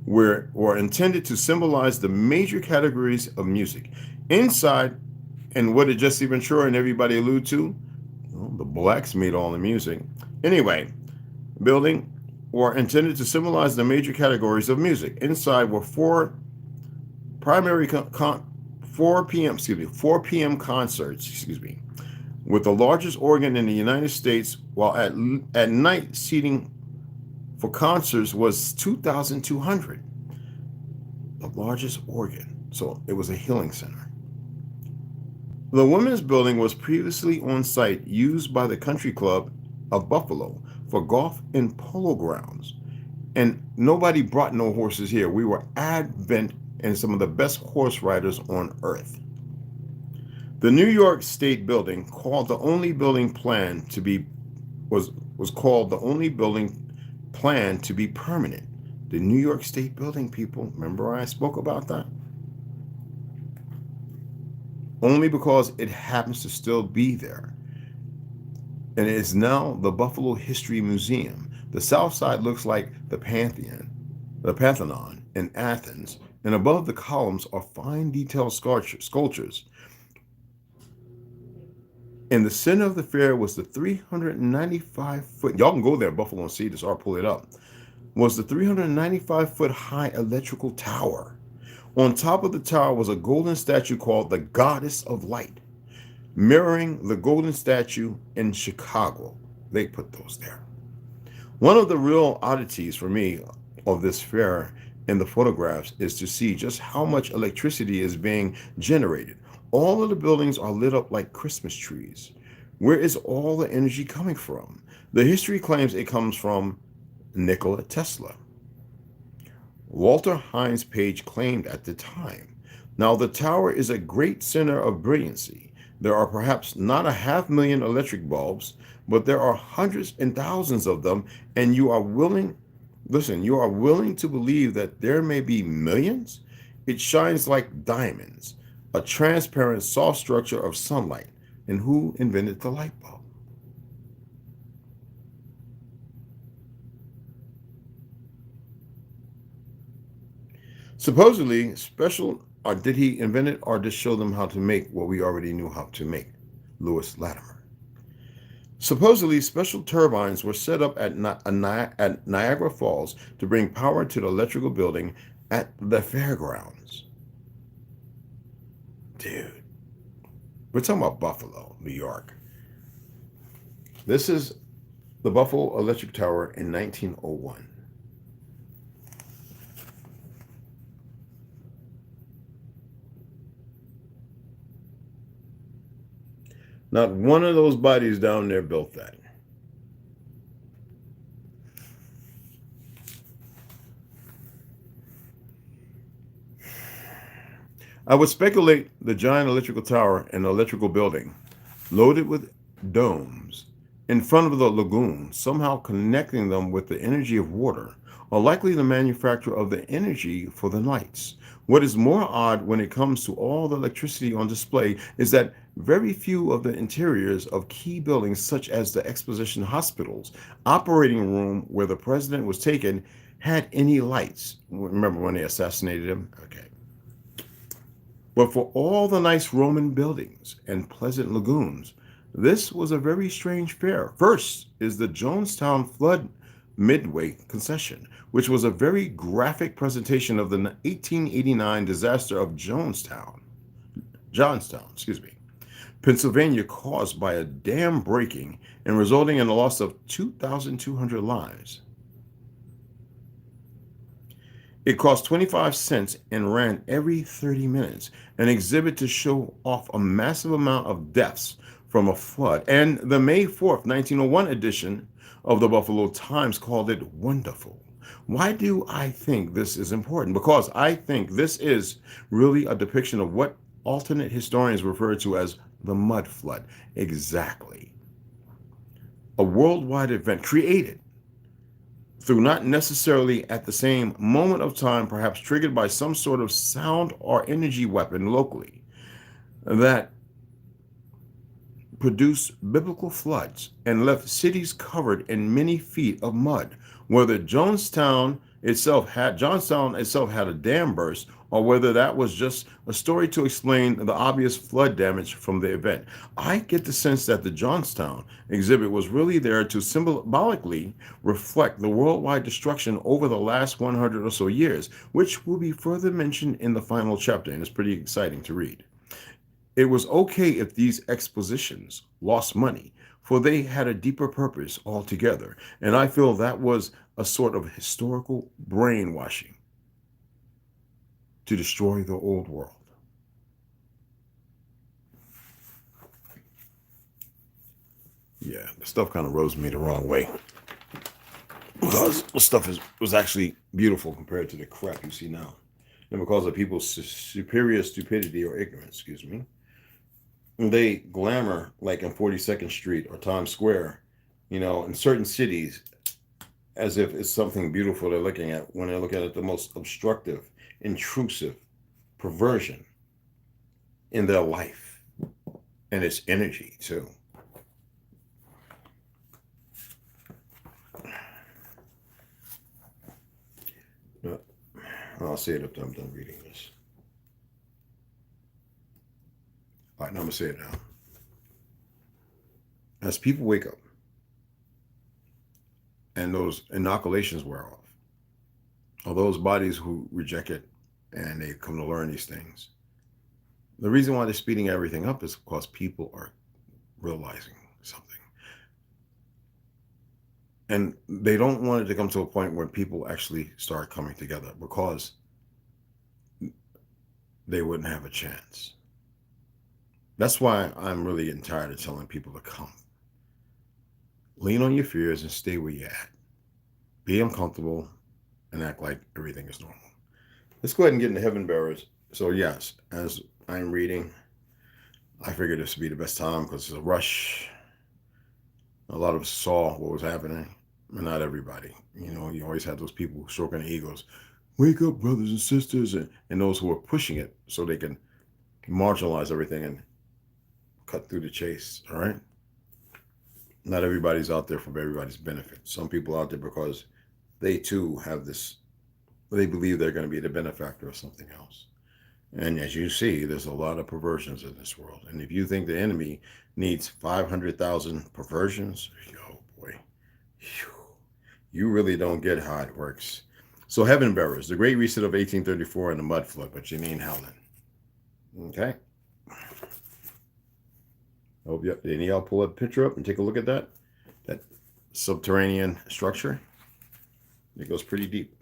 were intended to symbolize the major categories of music. Inside, and what did Jesse Ventura and everybody allude to? Well, the blacks made all the music. Anyway, building were intended to symbolize the major categories of music. Inside were 4 primary 4 p.m. concerts, with the largest organ in the United States, while at night seating for concerts was 2,200. The largest organ. So it was a healing center. The women's building was previously on site used by the Country Club of Buffalo for golf and polo grounds. And nobody brought no horses here. We were advent and some of the best horse riders on earth. The New York State building, called the only building plan to be was called the only building plan to be permanent. The New York State building, people, remember I spoke about that? Only because it happens to still be there. And it is now the Buffalo History Museum. The south side looks like the Pantheon in Athens, and above the columns are fine detailed sculptures. In the center of the fair was the 395-foot, y'all can go there, Buffalo, and see this, or pull it up, was the 395-foot high electrical tower. On top of the tower was a golden statue called the Goddess of Light, mirroring the golden statue in Chicago. They put those there. One of the real oddities for me of this fair in the photographs is to see just how much electricity is being generated. All of the buildings are lit up like Christmas trees. Where is all the energy coming from? The history claims it comes from Nikola Tesla. Walter Hines Page claimed at the time. Now, the tower is a great center of brilliancy. There are perhaps not 500,000 electric bulbs, but there are hundreds and thousands of them, and you are willing to believe that there may be millions? It shines like diamonds, a transparent, soft structure of sunlight. And who invented the light bulb? Supposedly special, or did he invent it or just show them how to make what we already knew how to make? Lewis Latimer. Supposedly special turbines were set up at Niagara Falls to bring power to the electrical building at the fairgrounds. Dude, we're talking about Buffalo, New York. This is the Buffalo Electric Tower in 1901. Not one of those bodies down there built that. I would speculate the giant electrical tower and electrical building, loaded with domes, in front of the lagoon, somehow connecting them with the energy of water, are likely the manufacturer of the energy for the lights. What is more odd when it comes to all the electricity on display is that very few of the interiors of key buildings, such as the exposition hospitals, operating room where the president was taken, had any lights. Remember when they assassinated him? Okay. But for all the nice Roman buildings and pleasant lagoons, this was a very strange fair. First is the Jonestown Flood Midway Concession, which was a very graphic presentation of the 1889 disaster of Johnstown, Pennsylvania, caused by a dam breaking and resulting in the loss of 2,200 lives. It cost 25 cents and ran every 30 minutes, an exhibit to show off a massive amount of deaths from a flood. And the May 4th, 1901 edition of the Buffalo Times called it wonderful. Why do I think this is important? Because I think this is really a depiction of what alternate historians refer to as the mud flood. Exactly. A worldwide event created through not necessarily at the same moment of time, perhaps triggered by some sort of sound or energy weapon locally, that produced biblical floods and left cities covered in many feet of mud. Whether Johnstown itself had a dam burst, or whether that was just a story to explain the obvious flood damage from the event. I get the sense that the Johnstown exhibit was really there to symbolically reflect the worldwide destruction over the last 100 or so years, which will be further mentioned in the final chapter, and it's pretty exciting to read. It was okay if these expositions lost money, for they had a deeper purpose altogether, and I feel that was a sort of historical brainwashing to destroy the old world. Yeah, the stuff kind of rose me the wrong way, because the stuff was actually beautiful compared to the crap you see now. And because of people's superior stupidity or ignorance, they glamour, like in 42nd Street or Times Square, in certain cities, as if it's something beautiful they're looking at, when they're looking at the most obstructive, intrusive perversion in their life and its energy too. But I'll say it after I'm done reading this. All right, now I'm going to say it now. As people wake up and those inoculations wear off, or those bodies who reject it and they come to learn these things, the reason why they're speeding everything up is because people are realizing something. And they don't want it to come to a point where people actually start coming together, because they wouldn't have a chance. That's why I'm really getting tired of telling people to come. Lean on your fears and stay where you're at. Be uncomfortable and act like everything is normal. Let's go ahead and get into Heaven Bearers. So yes, as I'm reading, I figured this would be the best time because it's a rush. A lot of us saw what was happening, but not everybody. You always have those people stroking their egos. Wake up, brothers and sisters, and those who are pushing it so they can marginalize everything and cut through the chase, all right? Not everybody's out there for everybody's benefit. Some people out there because they too have this, they believe they're going to be the benefactor of something else. And as you see, there's a lot of perversions in this world. And if you think the enemy needs 500,000 perversions, oh boy, you really don't get how it works. So Heaven Bearers, the Great Reset of 1834 and the Mud Flood by Janine Howland. Okay. Hope any of y'all pull that picture up and take a look at that subterranean structure. It goes pretty deep.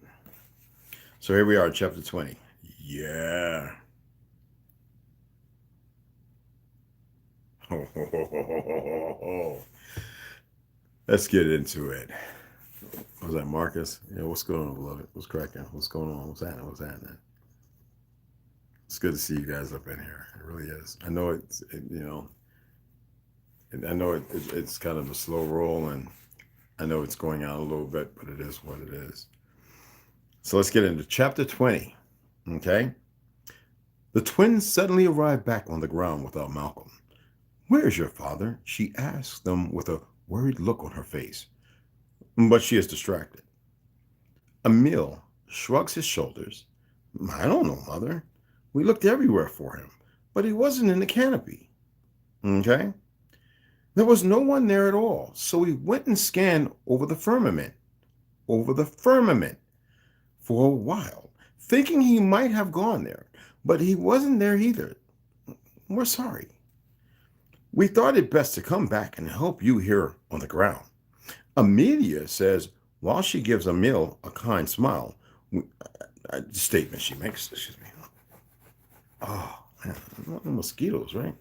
So here we are, chapter 20. Yeah. Let's get into it. Was that Marcus? Yeah, what's going on, beloved? What's cracking? What's going on? What's happening? It's good to see you guys up in here. It really is. I know it's kind of a slow roll, and I know it's going out a little bit, but it is what it is. So let's get into chapter 20, okay? The twins suddenly arrived back on the ground without Malcolm. "Where is your father?" she asks them with a worried look on her face. But she is distracted. Emil shrugs his shoulders. "I don't know, Mother. We looked everywhere for him, but he wasn't in the canopy." Okay? There was no one there at all, so we went and scanned over the firmament, for a while, thinking he might have gone there, but he wasn't there either. We're sorry. We thought it best to come back and help you here on the ground. Amelia says, while she gives Emil a kind smile, statement she makes, excuse me. Oh, man, mosquitoes, right?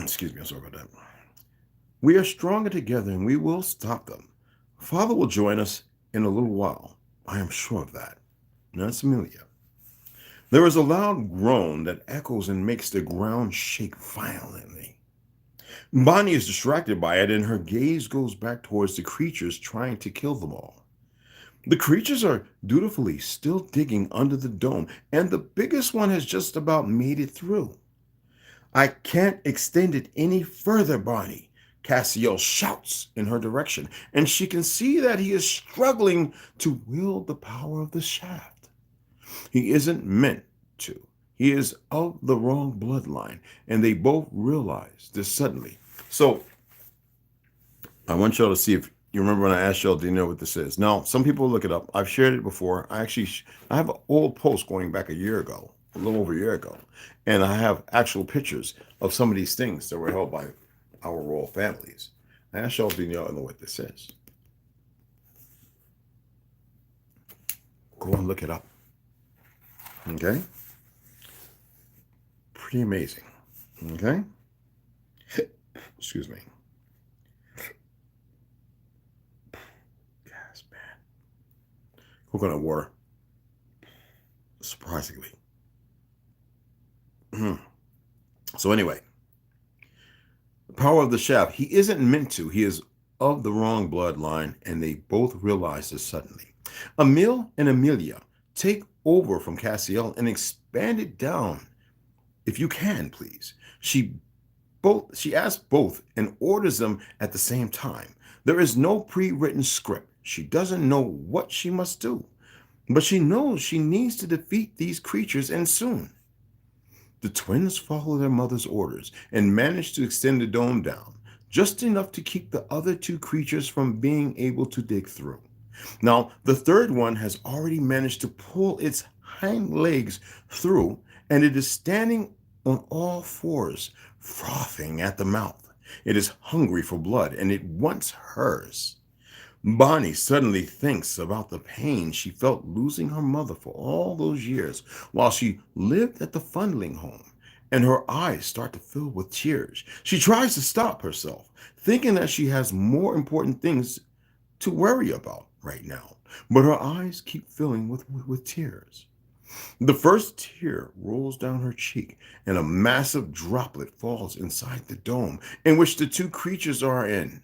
Excuse me, I'm sorry about that. "We are stronger together and we will stop them. Father will join us in a little while. I am sure of that." That's Amelia. There is a loud groan that echoes and makes the ground shake violently. Bonnie is distracted by it and her gaze goes back towards the creatures trying to kill them all. The creatures are dutifully still digging under the dome, and the biggest one has just about made it through. "I can't extend it any further, Bonnie," Cassiel shouts in her direction, and she can see that he is struggling to wield the power of the shaft. He isn't meant to. He is of the wrong bloodline, and they both realize this suddenly. So, I want y'all to see if you remember when I asked y'all, do you know what this is? Now, some people look it up. I've shared it before. I have an old post going back a year ago, a little over a year ago, and I have actual pictures of some of these things that were held by our royal families. I asked y'all, do y'all know what this is? Go and look it up. Okay? Pretty amazing. Okay? Excuse me. Gas, man. Coconut water. Surprisingly. So anyway, the power of the shaft. He isn't meant to. He is of the wrong bloodline, and they both realize this suddenly. Emil and Amelia take over from Cassiel and expand it down. If you can, please. She asks both and orders them at the same time. There is no pre-written script. She doesn't know what she must do, but she knows she needs to defeat these creatures, and soon. The twins follow their mother's orders and manage to extend the dome down, just enough to keep the other two creatures from being able to dig through. Now, the third one has already managed to pull its hind legs through, and it is standing on all fours, frothing at the mouth. It is hungry for blood, and it wants hers. Bonnie suddenly thinks about the pain she felt losing her mother for all those years while she lived at the Fundling home, and her eyes start to fill with tears. She tries to stop herself, thinking that she has more important things to worry about right now, but her eyes keep filling with tears. The first tear rolls down her cheek, and a massive droplet falls inside the dome in which the two creatures are in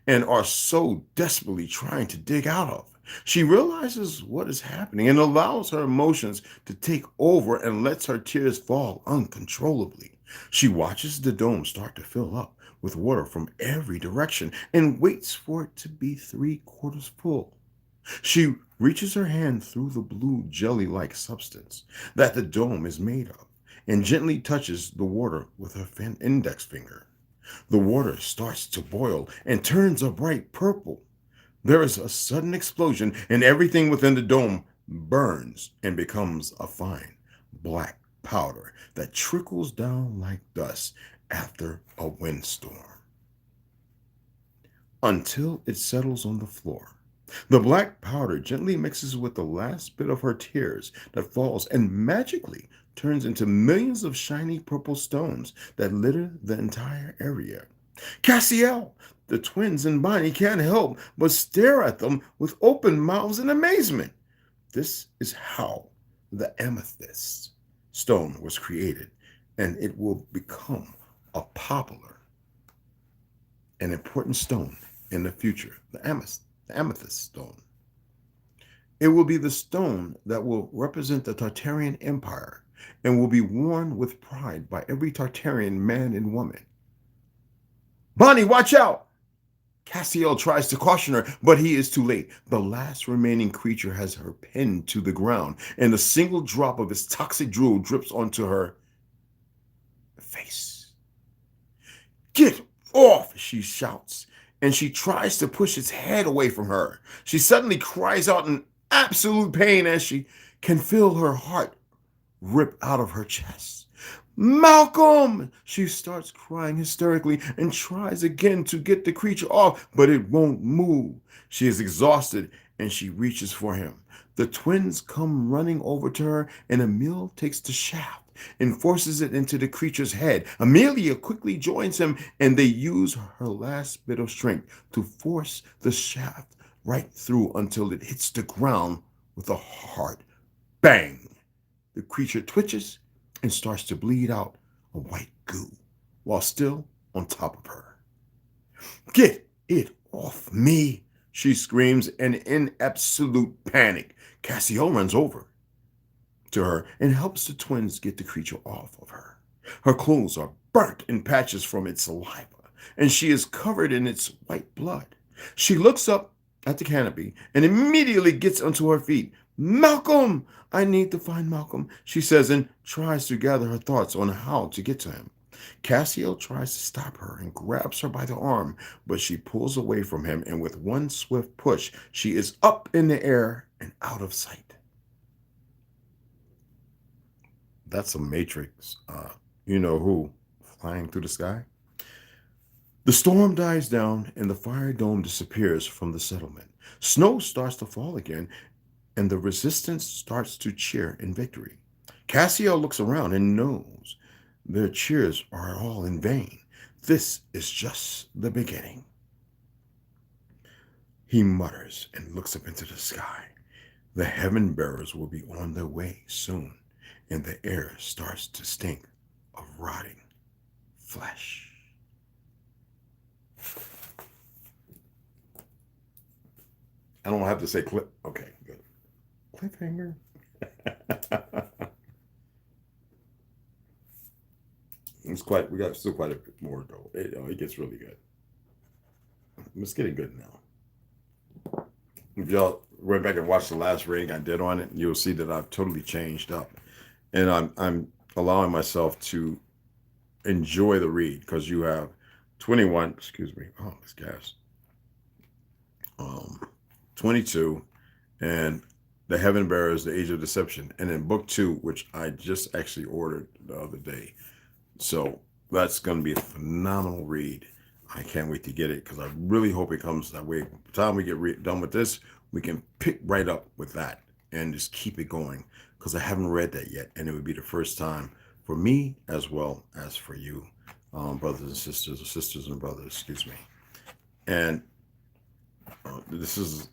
and are so desperately trying to dig out of. She realizes what is happening and allows her emotions to take over and lets her tears fall uncontrollably. She watches the dome start to fill up with water from every direction and waits for it to be 3/4 full. She reaches her hand through the blue jelly-like substance that the dome is made of and gently touches the water with her index finger. The water starts to boil and turns a bright purple. There is a sudden explosion, and everything within the dome burns and becomes a fine black powder that trickles down like dust after a windstorm until it settles on the floor. The black powder gently mixes with the last bit of her tears that falls and magically turns into millions of shiny purple stones that litter the entire area. Cassiel, the twins, and Bonnie can't help but stare at them with open mouths in amazement. This is how the amethyst stone was created, and it will become a popular and important stone in the future, the amethyst stone. It will be the stone that will represent the Tartarian Empire, and will be worn with pride by every Tartarian man and woman. Bonnie, watch out! Cassiel tries to caution her, but he is too late. The last remaining creature has her pinned to the ground, and a single drop of his toxic drool drips onto her face. Get off, she shouts, and she tries to push his head away from her. She suddenly cries out in absolute pain as she can feel her heart rip out of her chest. Malcolm! She starts crying hysterically and tries again to get the creature off, but it won't move. She is exhausted and she reaches for him. The twins come running over to her, and Emil takes the shaft and forces it into the creature's head. Amelia quickly joins him, and they use her last bit of strength to force the shaft right through until it hits the ground with a hard bang. The creature twitches and starts to bleed out a white goo while still on top of her. Get it off me, she screams, and in absolute panic, Cassiel runs over to her and helps the twins get the creature off of her. Her clothes are burnt in patches from its saliva, and she is covered in its white blood. She looks up at the canopy and immediately gets onto her feet. Malcolm! I need to find Malcolm, she says, and tries to gather her thoughts on how to get to him. Cassiel tries to stop her and grabs her by the arm, but she pulls away from him, and with one swift push, she is up in the air and out of sight. That's a Matrix, you-know-who, flying through the sky. The storm dies down, and the fire dome disappears from the settlement. Snow starts to fall again, and the resistance starts to cheer in victory. Cassiel looks around and knows their cheers are all in vain. This is just the beginning. He mutters and looks up into the sky. The heaven bearers will be on their way soon, and the air starts to stink of rotting flesh. I don't have to say clip. Okay, good. Cliffhanger. We got still quite a bit more though. It gets really good. It's getting good now. If y'all went back and watched the last reading I did on it, you'll see that I've totally changed up, and I'm allowing myself to enjoy the read, because you have 21. Excuse me. Oh, this gas. 22, and the Heaven Bearers, the Age of Deception, and then book 2, which I just actually ordered the other day. So that's going to be a phenomenal read. I can't wait to get it, because I really hope it comes that way. By the time we get done with this, we can pick right up with that and just keep it going, because I haven't read that yet, and it would be the first time for me as well as for you, brothers and sisters, or sisters and brothers, excuse me. And this is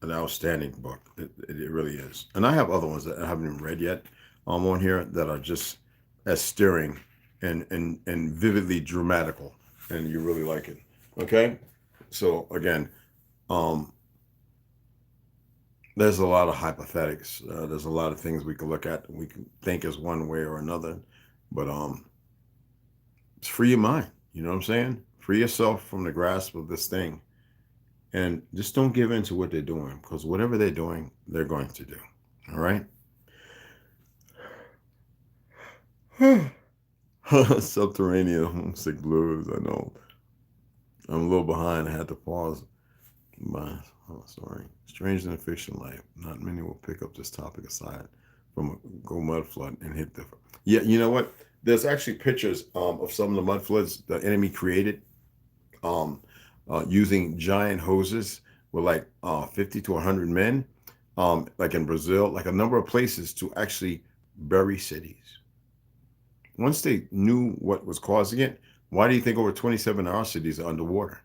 an outstanding book. It really is. And I have other ones that I haven't even read yet on here that are just as stirring and vividly dramatical, and you really like it. Okay? So again, there's a lot of hypothetics. There's a lot of things we can look at and we can think as one way or another. But it's free your mind. You know what I'm saying? Free yourself from the grasp of this thing. And just don't give in to what they're doing, because whatever they're doing, they're going to do. All right? Subterranean homesick blues. I know. I'm a little behind. I had to pause. Sorry. Strange in a fiction life. Not many will pick up this topic aside from a go mud flood and hit the... Yeah, you know what? There's actually pictures of some of the mud floods the enemy created. Using giant hoses with like 50 to 100 men, like in Brazil, like a number of places to actually bury cities. Once they knew what was causing it, why do you think over 27 of our cities are underwater?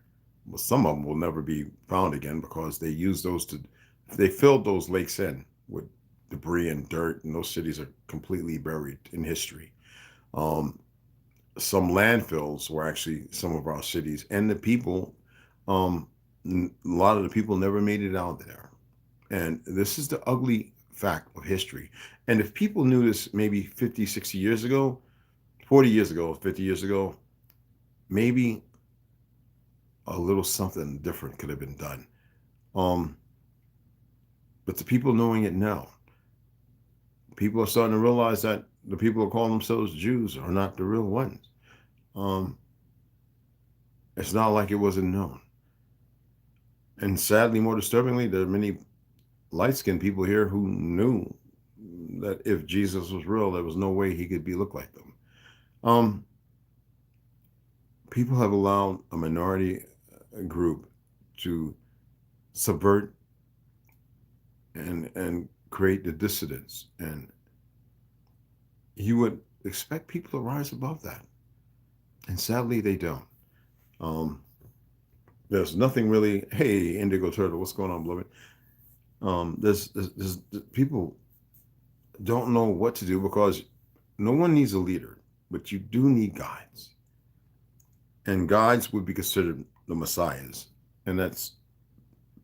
Well, some of them will never be found again, because they used those they filled those lakes in with debris and dirt, and those cities are completely buried in history. Some landfills were actually some of our cities, and the people, a lot of the people never made it out there. And this is the ugly fact of history. And if people knew this maybe 50, 60 years ago, 40 years ago, 50 years ago, maybe a little something different could have been done. But the people knowing it now, people are starting to realize that the people who call themselves Jews are not the real ones. It's not like it wasn't known. And sadly, more disturbingly, there are many light-skinned people here who knew that if Jesus was real, there was no way he could look like them. People have allowed a minority group to subvert and create the dissidents, and you would expect people to rise above that, and sadly they don't. There's nothing really. Hey, Indigo Turtle, what's going on, beloved? There's people don't know what to do, because no one needs a leader, but you do need guides, and guides would be considered the messiahs, and that's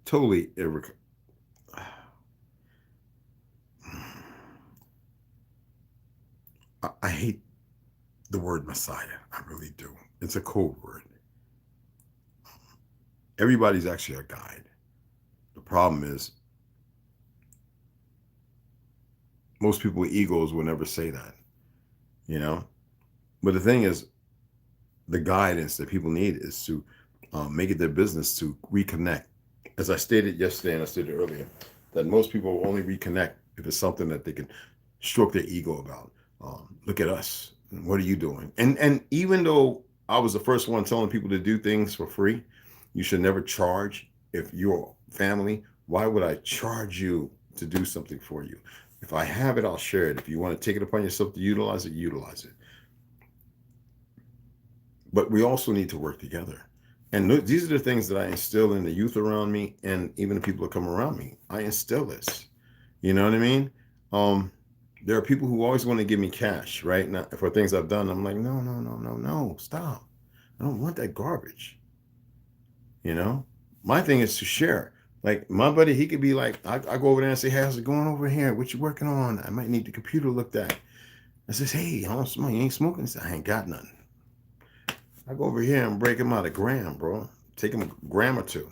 totally I hate the word Messiah. I really do. It's a code word. Everybody's actually a guide. The problem is most people with egos will never say that, you know? But the thing is, the guidance that people need is to make it their business to reconnect. As I stated yesterday and I stated earlier, that most people will only reconnect if it's something that they can stroke their ego about. Look at us. What are you doing? And even though I was the first one telling people to do things for free, you should never charge. If you're family, why would I charge you to do something for you? If I have it, I'll share it. If you want to take it upon yourself to utilize it, utilize it. But we also need to work together. And these are the things that I instill in the youth around me, and even the people that come around me. I instill this. You know what I mean? There are people who always want to give me cash, right? Now, for things I've done, I'm like, no, stop. I don't want that garbage. You know? My thing is to share. Like my buddy, he could be like, I go over there and say, hey, how's it going over here? What you working on? I might need the computer looked at. I says, hey, I don't smoke. You ain't smoking? He said, I ain't got nothing. I go over here and break him out a gram, bro. Take him a gram or two.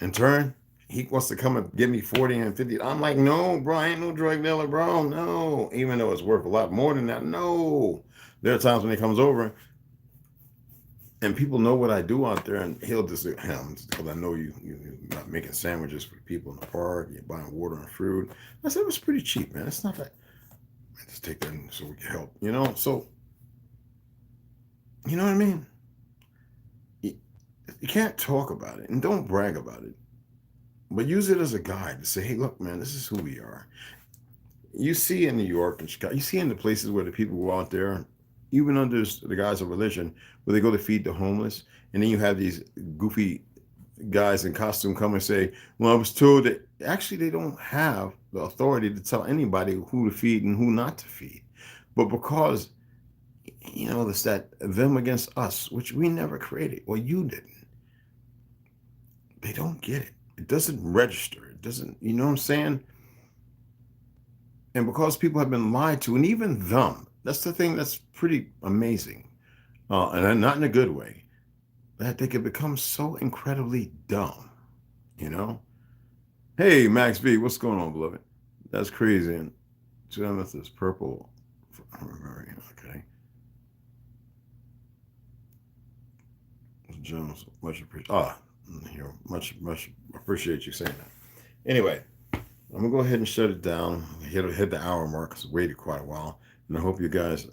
In turn, he wants to come and give me 40 and 50. I'm like, no, bro, I ain't no drug dealer, bro. No. Even though it's worth a lot more than that. No. There are times when he comes over and people know what I do out there, and he'll just say, because I know you're not making sandwiches for people in the park, you're buying water and fruit. I said, it was pretty cheap, man. It's not that. I just take that so we can help, you know? So, you know what I mean? You can't talk about it and don't brag about it, but use it as a guide to say, hey, look, man, this is who we are. You see in New York and Chicago, you see in the places where the people go out there, even under the guise of religion, where they go to feed the homeless, and then you have these goofy guys in costume come and say, well, I was told that actually they don't have the authority to tell anybody who to feed and who not to feed. But because, you know, it's that them against us, which we never created, or you didn't. They don't get it. It doesn't register. It doesn't, you know what I'm saying? And because people have been lied to, and even them, that's the thing that's pretty amazing, and not in a good way, that they can become so incredibly dumb, you know? Hey, Max B, what's going on, beloved? That's crazy. And Jonathan is purple. Okay. Jones, much appreciated. Here, much appreciate you saying that. Anyway, I'm gonna go ahead and shut it down. Hit the hour mark because I waited quite a while, and I hope you guys,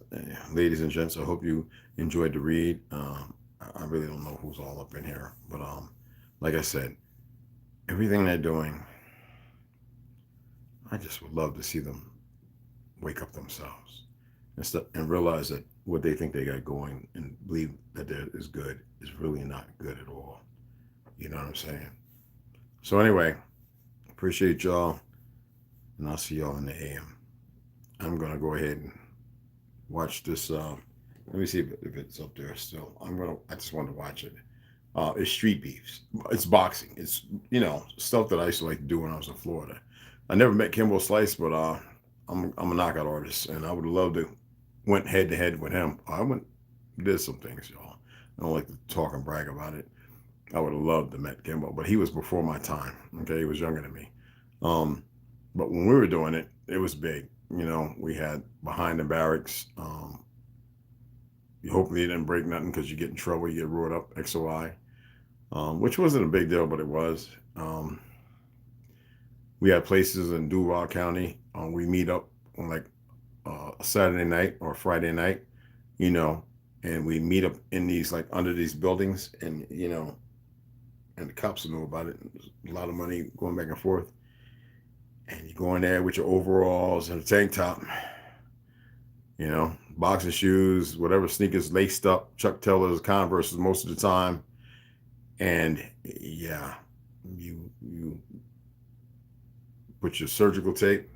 ladies and gents, I hope you enjoyed the read. I really don't know who's all up in here, but like I said, everything they're doing, I just would love to see them wake up themselves and realize that what they think they got going and believe that is good is really not good at all. You know what I'm saying? So anyway, appreciate y'all, and I'll see y'all in the AM. I'm gonna go ahead and watch this. Let me see if it's up there still. I just want to watch it. It's Street Beefs. It's boxing. It's, you know, stuff that I used to like to do when I was in Florida. I never met Kimbo Slice, but I'm a knockout artist, and I would love to went head to head with him. Did some things, y'all. I don't like to talk and brag about it. I would have loved to met Kimbo, but he was before my time. Okay, he was younger than me. But when we were doing it, it was big. You know, we had behind the barracks. Hopefully you didn't break nothing because you get in trouble, you get roared up, XOI, which wasn't a big deal, but it was. We had places in Duval County. We meet up on like a Saturday night or Friday night, you know, and we meet up in these, like under these buildings, and, you know, and the cops know about it. There's a lot of money going back and forth. And you go in there with your overalls and a tank top, you know, boxing shoes, whatever, sneakers laced up, Chuck Taylors, Converses most of the time. And yeah, you put your surgical tape,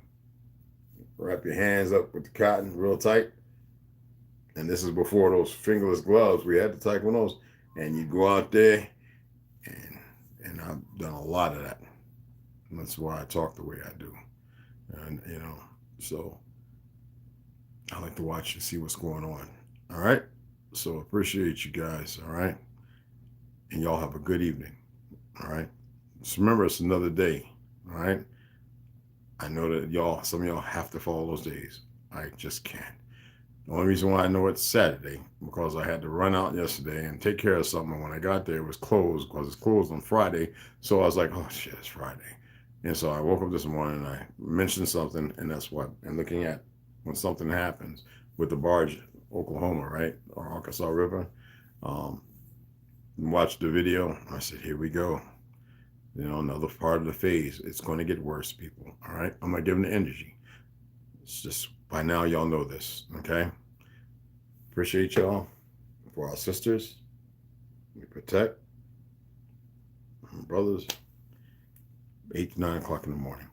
wrap your hands up with the cotton real tight. And this is before those fingerless gloves. We had the Taekwondos. And you go out there, and I've done a lot of that. And that's why I talk the way I do. And, you know, so I like to watch and see what's going on. All right. So appreciate you guys. All right. And y'all have a good evening. All right. Just remember, it's another day. All right. I know that some of y'all have to follow those days. I just can't. The only reason why I know it's Saturday, because I had to run out yesterday and take care of something. When I got there, it was closed because it's closed on Friday. So I was like, oh shit, it's Friday. And so I woke up this morning and I mentioned something, and that's what. And looking at when something happens with the barge, Oklahoma, right, or Arkansas River, watched the video. I said, here we go. You know, another part of the phase. It's going to get worse, people. All right. I'm not giving the energy. It's just by now, y'all know this. Okay. Appreciate y'all. For our sisters, we protect. Brothers, 8 to 9 o'clock in the morning.